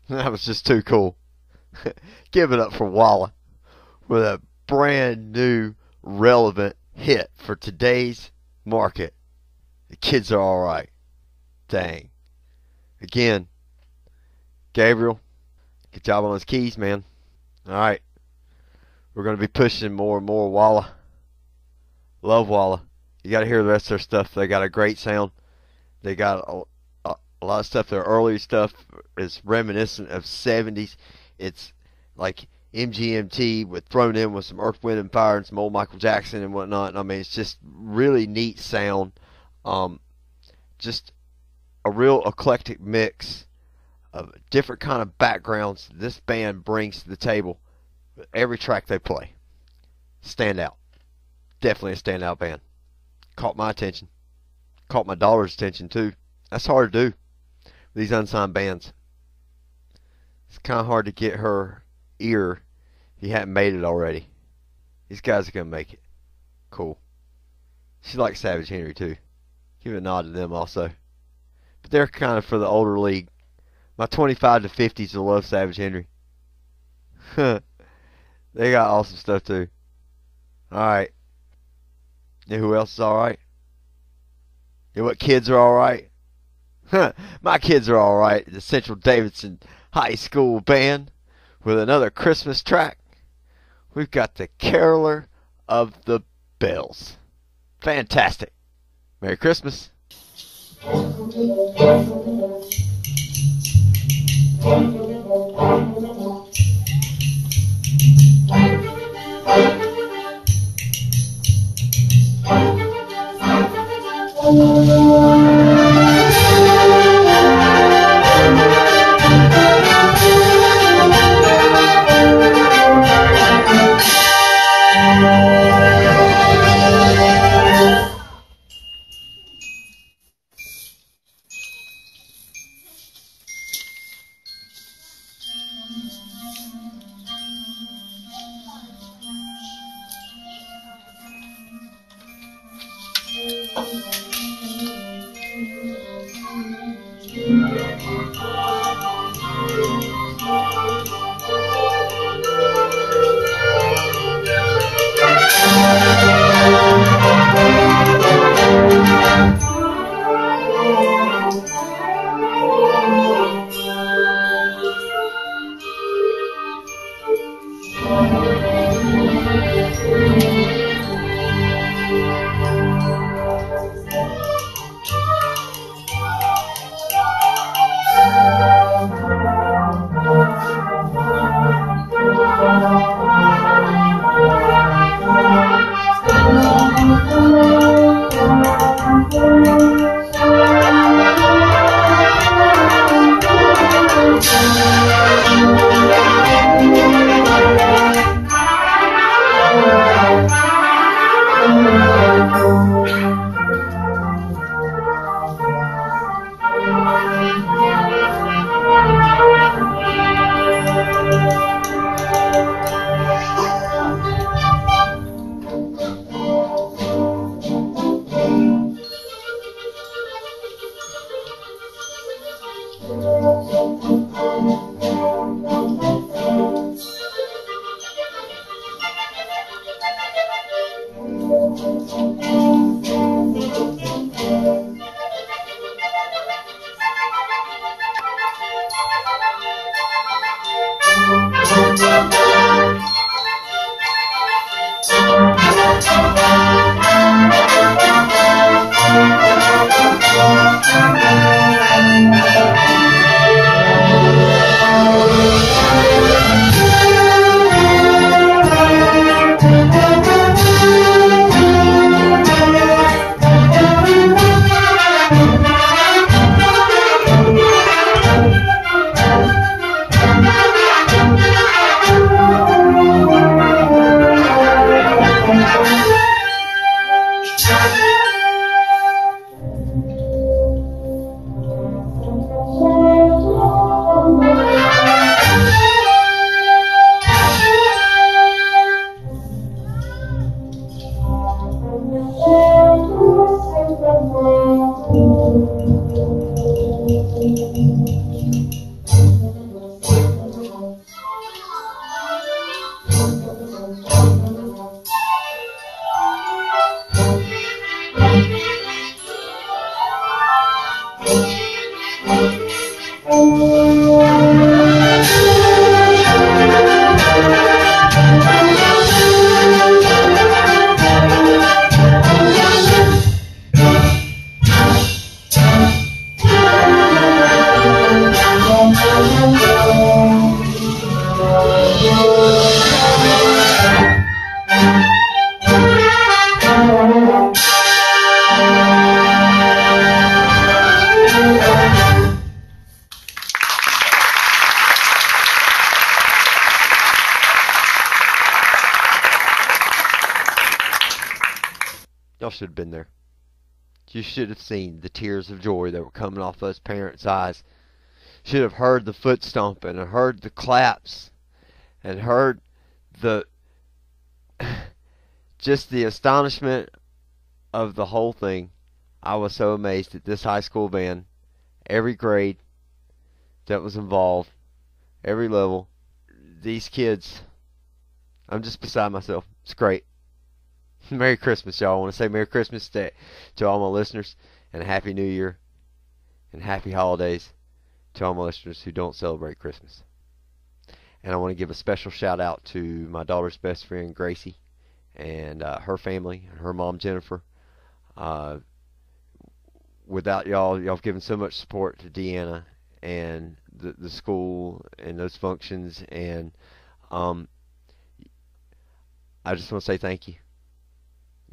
That was just too cool. Give it up for Walla with a brand new, relevant hit for today's market. The Kids Are Alright. Dang. Again, Gabriel, good job on those keys, man. Alright. We're going to be pushing more and more Walla. Love Walla. You got to hear the rest of their stuff. They got a great sound. They got a lot of stuff. Their early stuff is reminiscent of 70s. It's like MGMT with thrown in with some Earth, Wind and Fire and some old Michael Jackson and whatnot. And I mean, it's just really neat sound. Just a real eclectic mix of different kind of backgrounds this band brings to the table with every track they play. Stand out. Definitely a standout band. Caught my attention. Caught my daughter's attention too. That's hard to do with these unsigned bands. It's kind of hard to get her ear if you haven't made it already. These guys are going to make it. Cool. She likes Savage Henry too. Give a nod to them also. But they're kind of for the older league. My 25 to 50s will love Savage Henry. They got awesome stuff too. Alright. You know who else is alright? You know what kids are alright? My kids are alright. The Central Davidson High School Band with another Christmas track. We've got the Caroler of the Bells. Fantastic. Merry Christmas. Y'all should have been there. You should have seen the tears of joy that were coming off those parents' eyes. Should have heard the foot stomping and heard the claps and heard the just the astonishment of the whole thing. I was so amazed at this high school band. Every grade that was involved, every level. These kids, I'm just beside myself. It's great. Merry Christmas, y'all. I want to say Merry Christmas to all my listeners, and a Happy New Year, and Happy Holidays to all my listeners who don't celebrate Christmas. And I want to give a special shout out to my daughter's best friend, Gracie, and her family, and her mom, Jennifer. Without y'all have given so much support to Deanna and the school and those functions, and I just want to say thank you.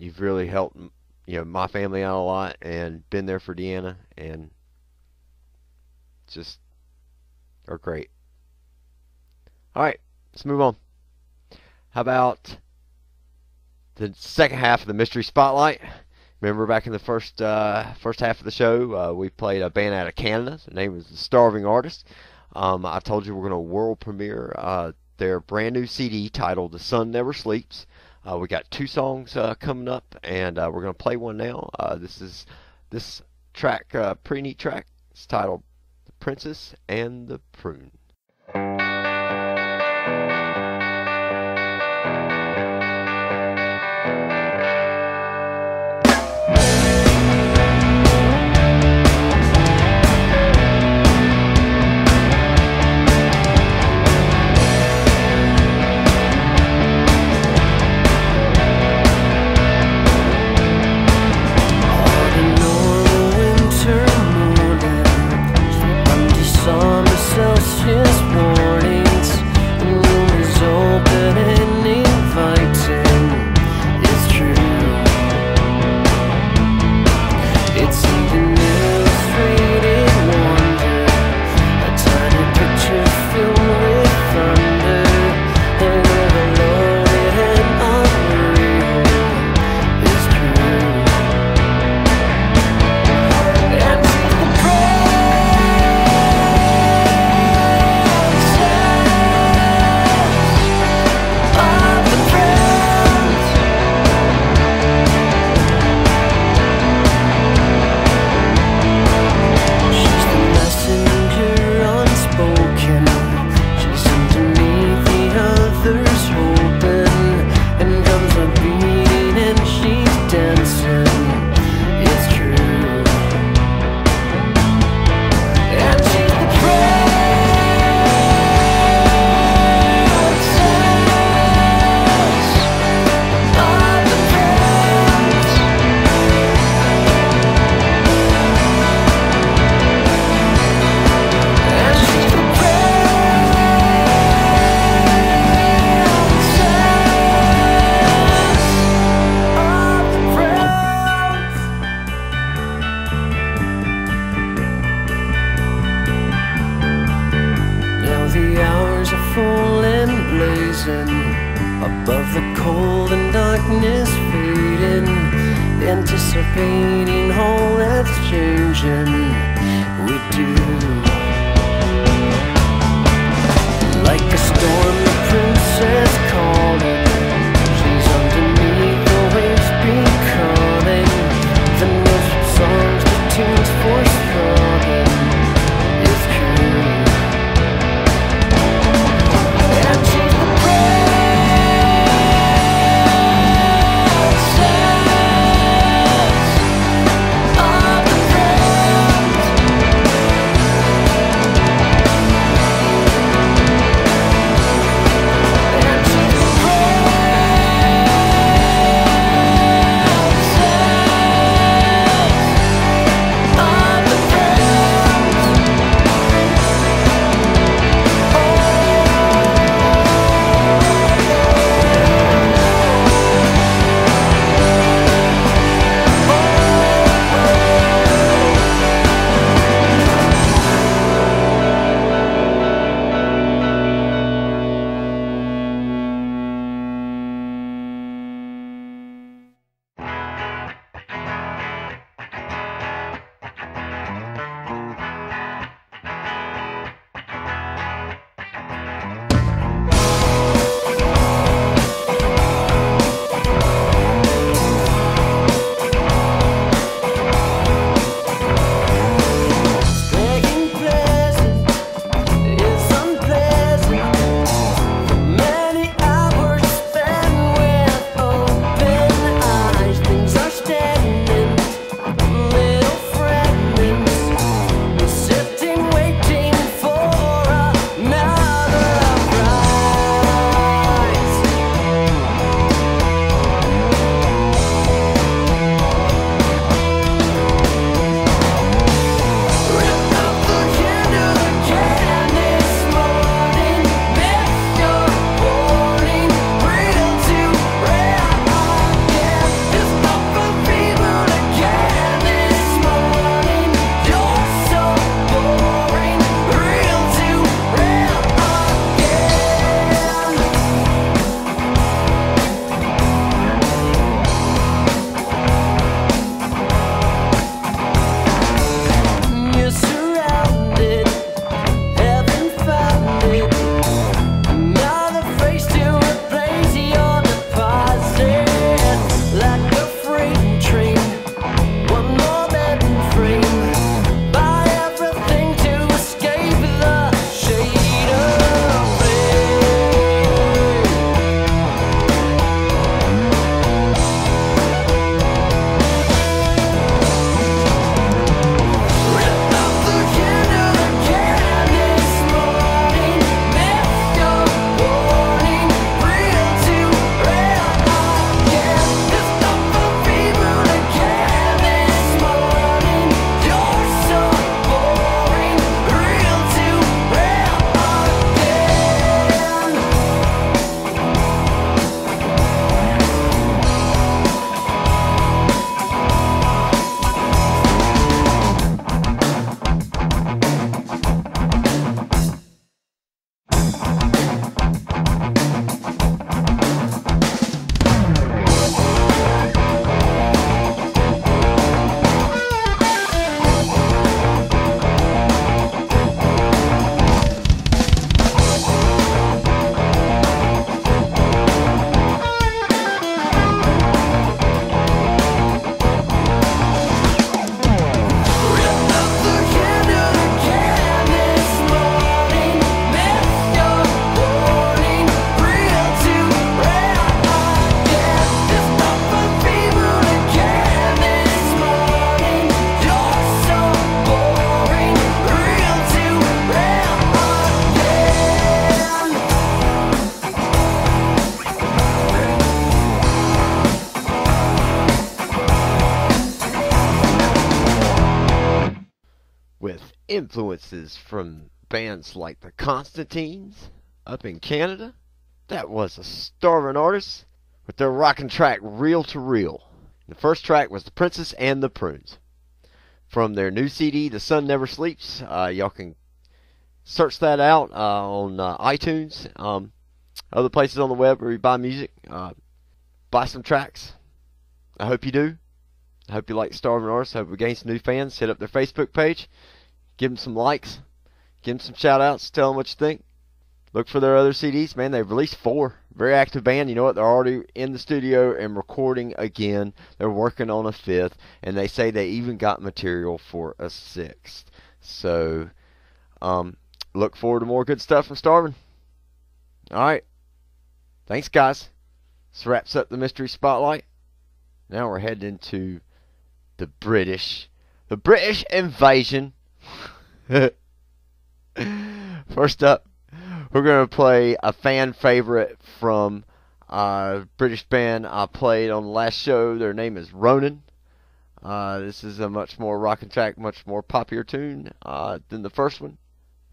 You've really helped, my family out a lot, and been there for Deanna, and just are great. All right, let's move on. How about the second half of the Mystery Spotlight? Remember back in the first half of the show, we played a band out of Canada. The name was The Starving Artist. I told you we're going to world premiere their brand new CD titled The Sun Never Sleeps. We got 2 songs coming up, and we're going to play one now. This track, pretty neat track. It's titled The Princess and the Prune. Above the cold and darkness fading, anticipating all that's changing. We do. Like a storm, the princess calling. She's underneath the waves becoming. The notes of songs, the tunes for strumming. It's true. And she's the princess of the prince. influences from bands like the Constantines up in Canada. That was a Starving Artist with their rockin' track Reel to Reel. The first track was The Princess and the Prunes. From their new CD, The Sun Never Sleeps. Y'all can search that out on iTunes, other places on the web where you buy music. Buy some tracks. I hope you do. I hope you like Starving Artists. I hope we gain some new fans. Hit up their Facebook page. Give them some likes. Give them some shout outs. Tell them what you think. Look for their other CDs. Man, they've released 4. Very active band. You know what? They're already in the studio and recording again. They're working on a 5th. And they say they even got material for a 6th. So, look forward to more good stuff from Starving. Alright. Thanks, guys. This wraps up the Mystery Spotlight. Now we're heading into the British invasion. First up, we're going to play a fan favorite from a British band I played on the last show. Their name is Ronan. This is a much more rockin' track, much more poppier tune than the first one.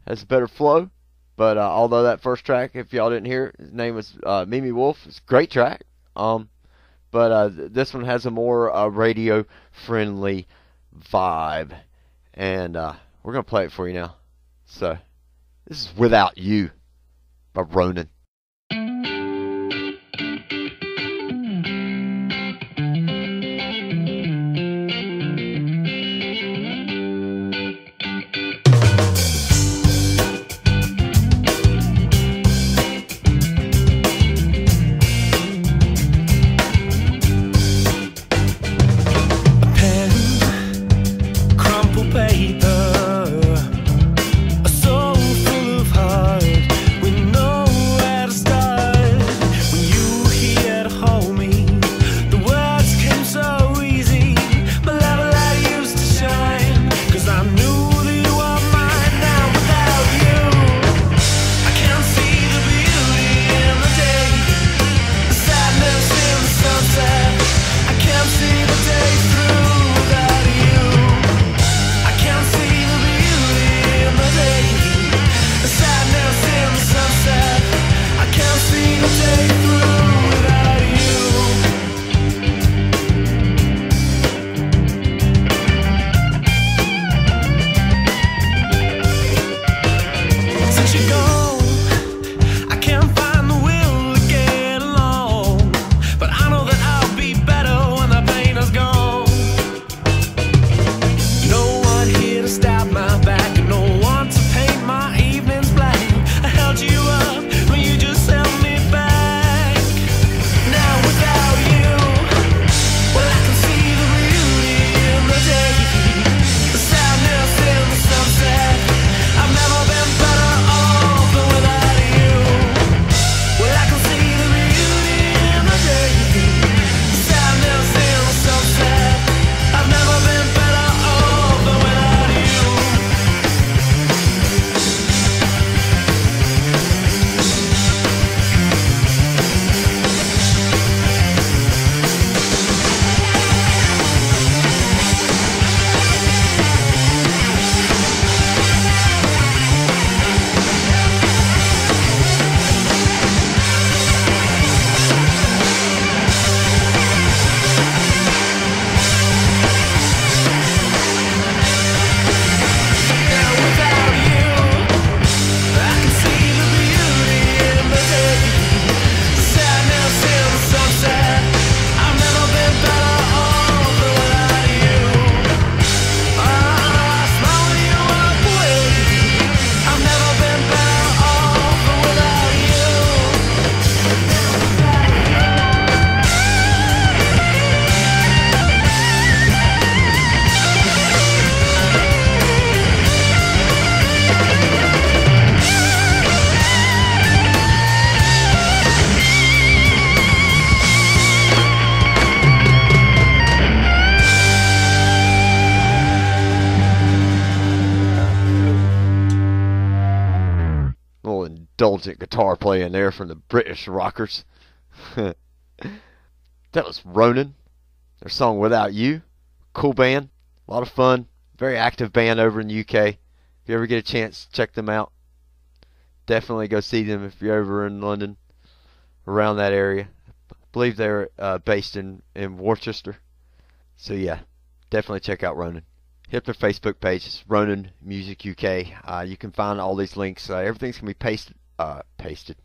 Has a better flow. But although that first track, if y'all didn't hear it, his name was Mimi Wolf. It's a great track. But this one has a more radio-friendly vibe. And we're going to play it for you now. So, this is Without You by Ronan. Indulgent guitar playing there from the British rockers. That was Ronan. Their song Without You. Cool band. A lot of fun. Very active band over in the UK. If you ever get a chance, check them out. Definitely go see them if you're ever in London, around that area. I believe they're based in Worcester. So yeah, definitely check out Ronan. Hit their Facebook page. It's Ronan Music UK. You can find all these links. Everything's going to be pasted.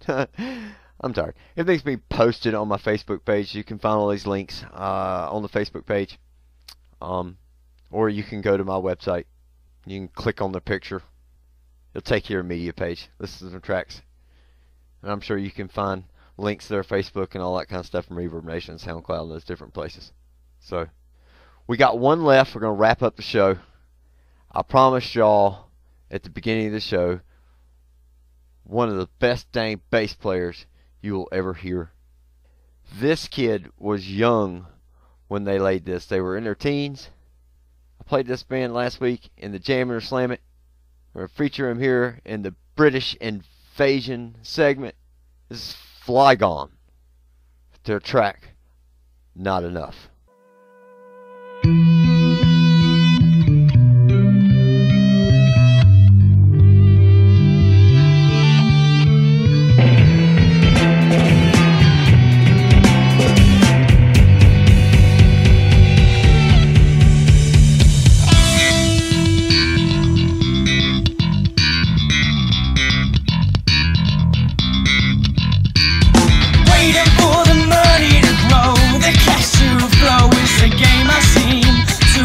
I'm tired. Everything's going to be posted on my Facebook page. You can find all these links on the Facebook page. Or you can go to my website. You can click on the picture. It'll take you to your media page. Listen to some tracks. And I'm sure you can find links to their Facebook and all that kind of stuff from Reverb Nation, SoundCloud, and those different places. So, we got one left. We're going to wrap up the show. I promised y'all at the beginning of the show, one of the best dang bass players you will ever hear. This kid was young when they laid this. They were in their teens. I played this band last week in the Jam It or Slam It. We're going to feature him here in the British Invasion segment. This is Flygon. Their track, Not Enough. Waiting for the money to grow, the cash to flow is the game I seem to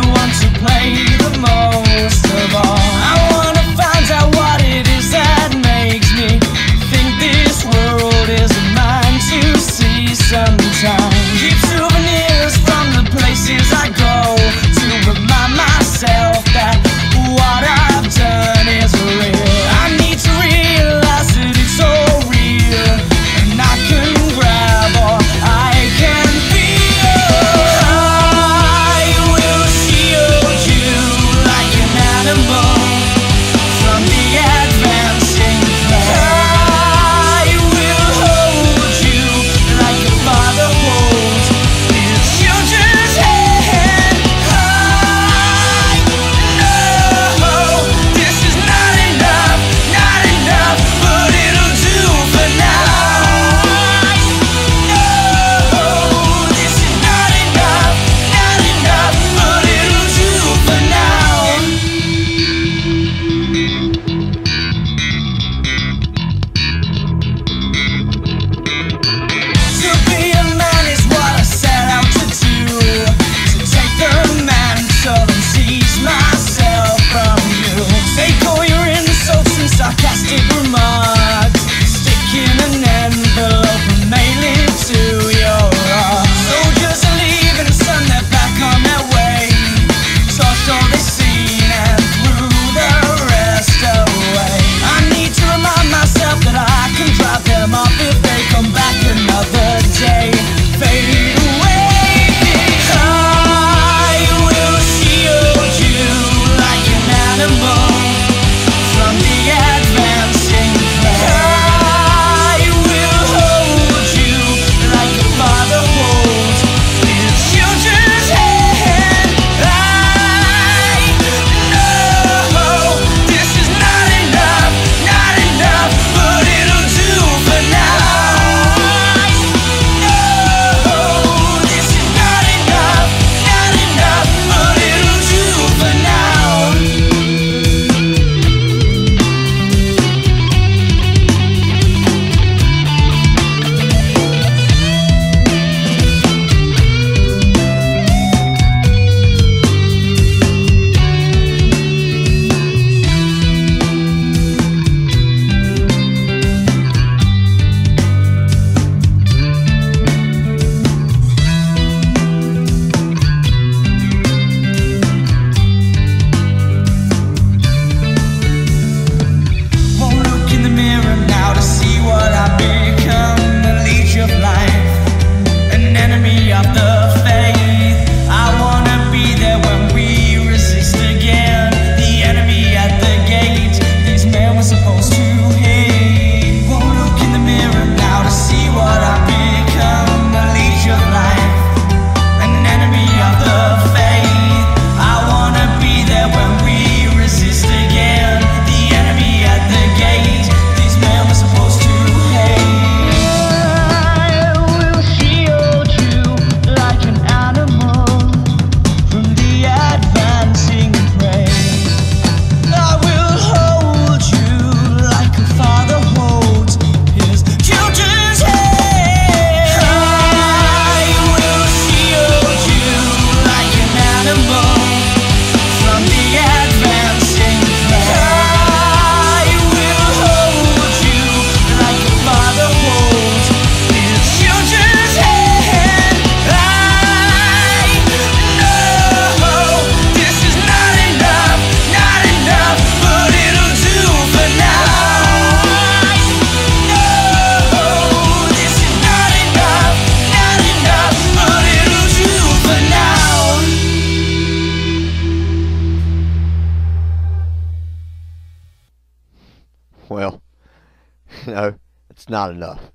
No, it's not enough.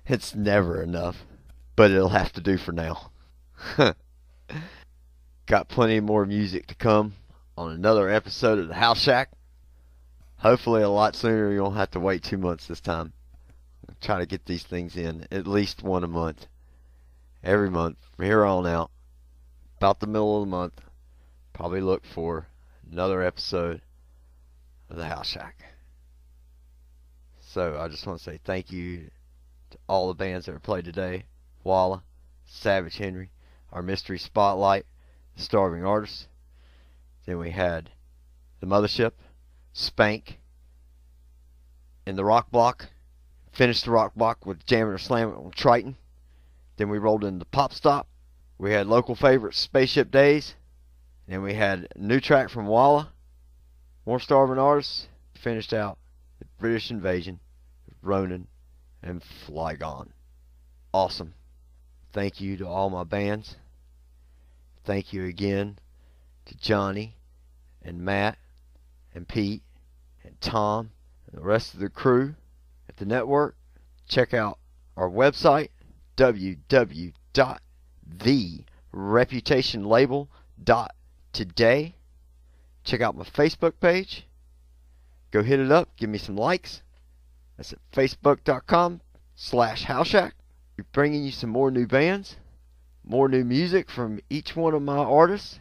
It's never enough. But it'll have to do for now. Got plenty more music to come on another episode of the Halshack. Hopefully a lot sooner. You won't have to wait 2 months this time. I'll try to get these things in at least one a month. Every month from here on out. About the middle of the month. Probably look for another episode of the Halshack. So I just want to say thank you to all the bands that were played today. Walla, Savage Henry, our Mystery Spotlight, the Starving Artists. Then we had the Mothership, Spank, and the Rock Block. Finished the Rock Block with Jammin' or Slam on Triton. Then we rolled into Pop Stop. We had local favorites, Spaceship Days. Then we had a new track from Walla, more Starving Artists. Finished out the British Invasion, Ronan, and Flygon. Awesome. Thank you to all my bands. Thank you again to Johnny and Matt and Pete and Tom and the rest of the crew at the network. Check out our website, www.thereputationlabel.today. Check out my Facebook page. Go hit it up. Give me some likes. That's at facebook.com/Halshack. We're bringing you some more new bands, more new music from each one of my artists,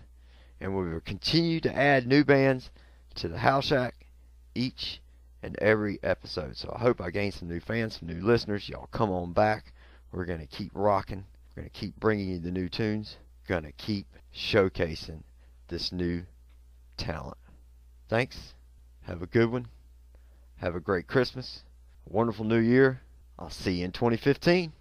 and we will continue to add new bands to the Halshack each and every episode. So I hope I gain some new fans, some new listeners. Y'all come on back. We're going to keep rocking. We're going to keep bringing you the new tunes. We're going to keep showcasing this new talent. Thanks. Have a good one. Have a great Christmas. A wonderful new year. I'll see you in 2015.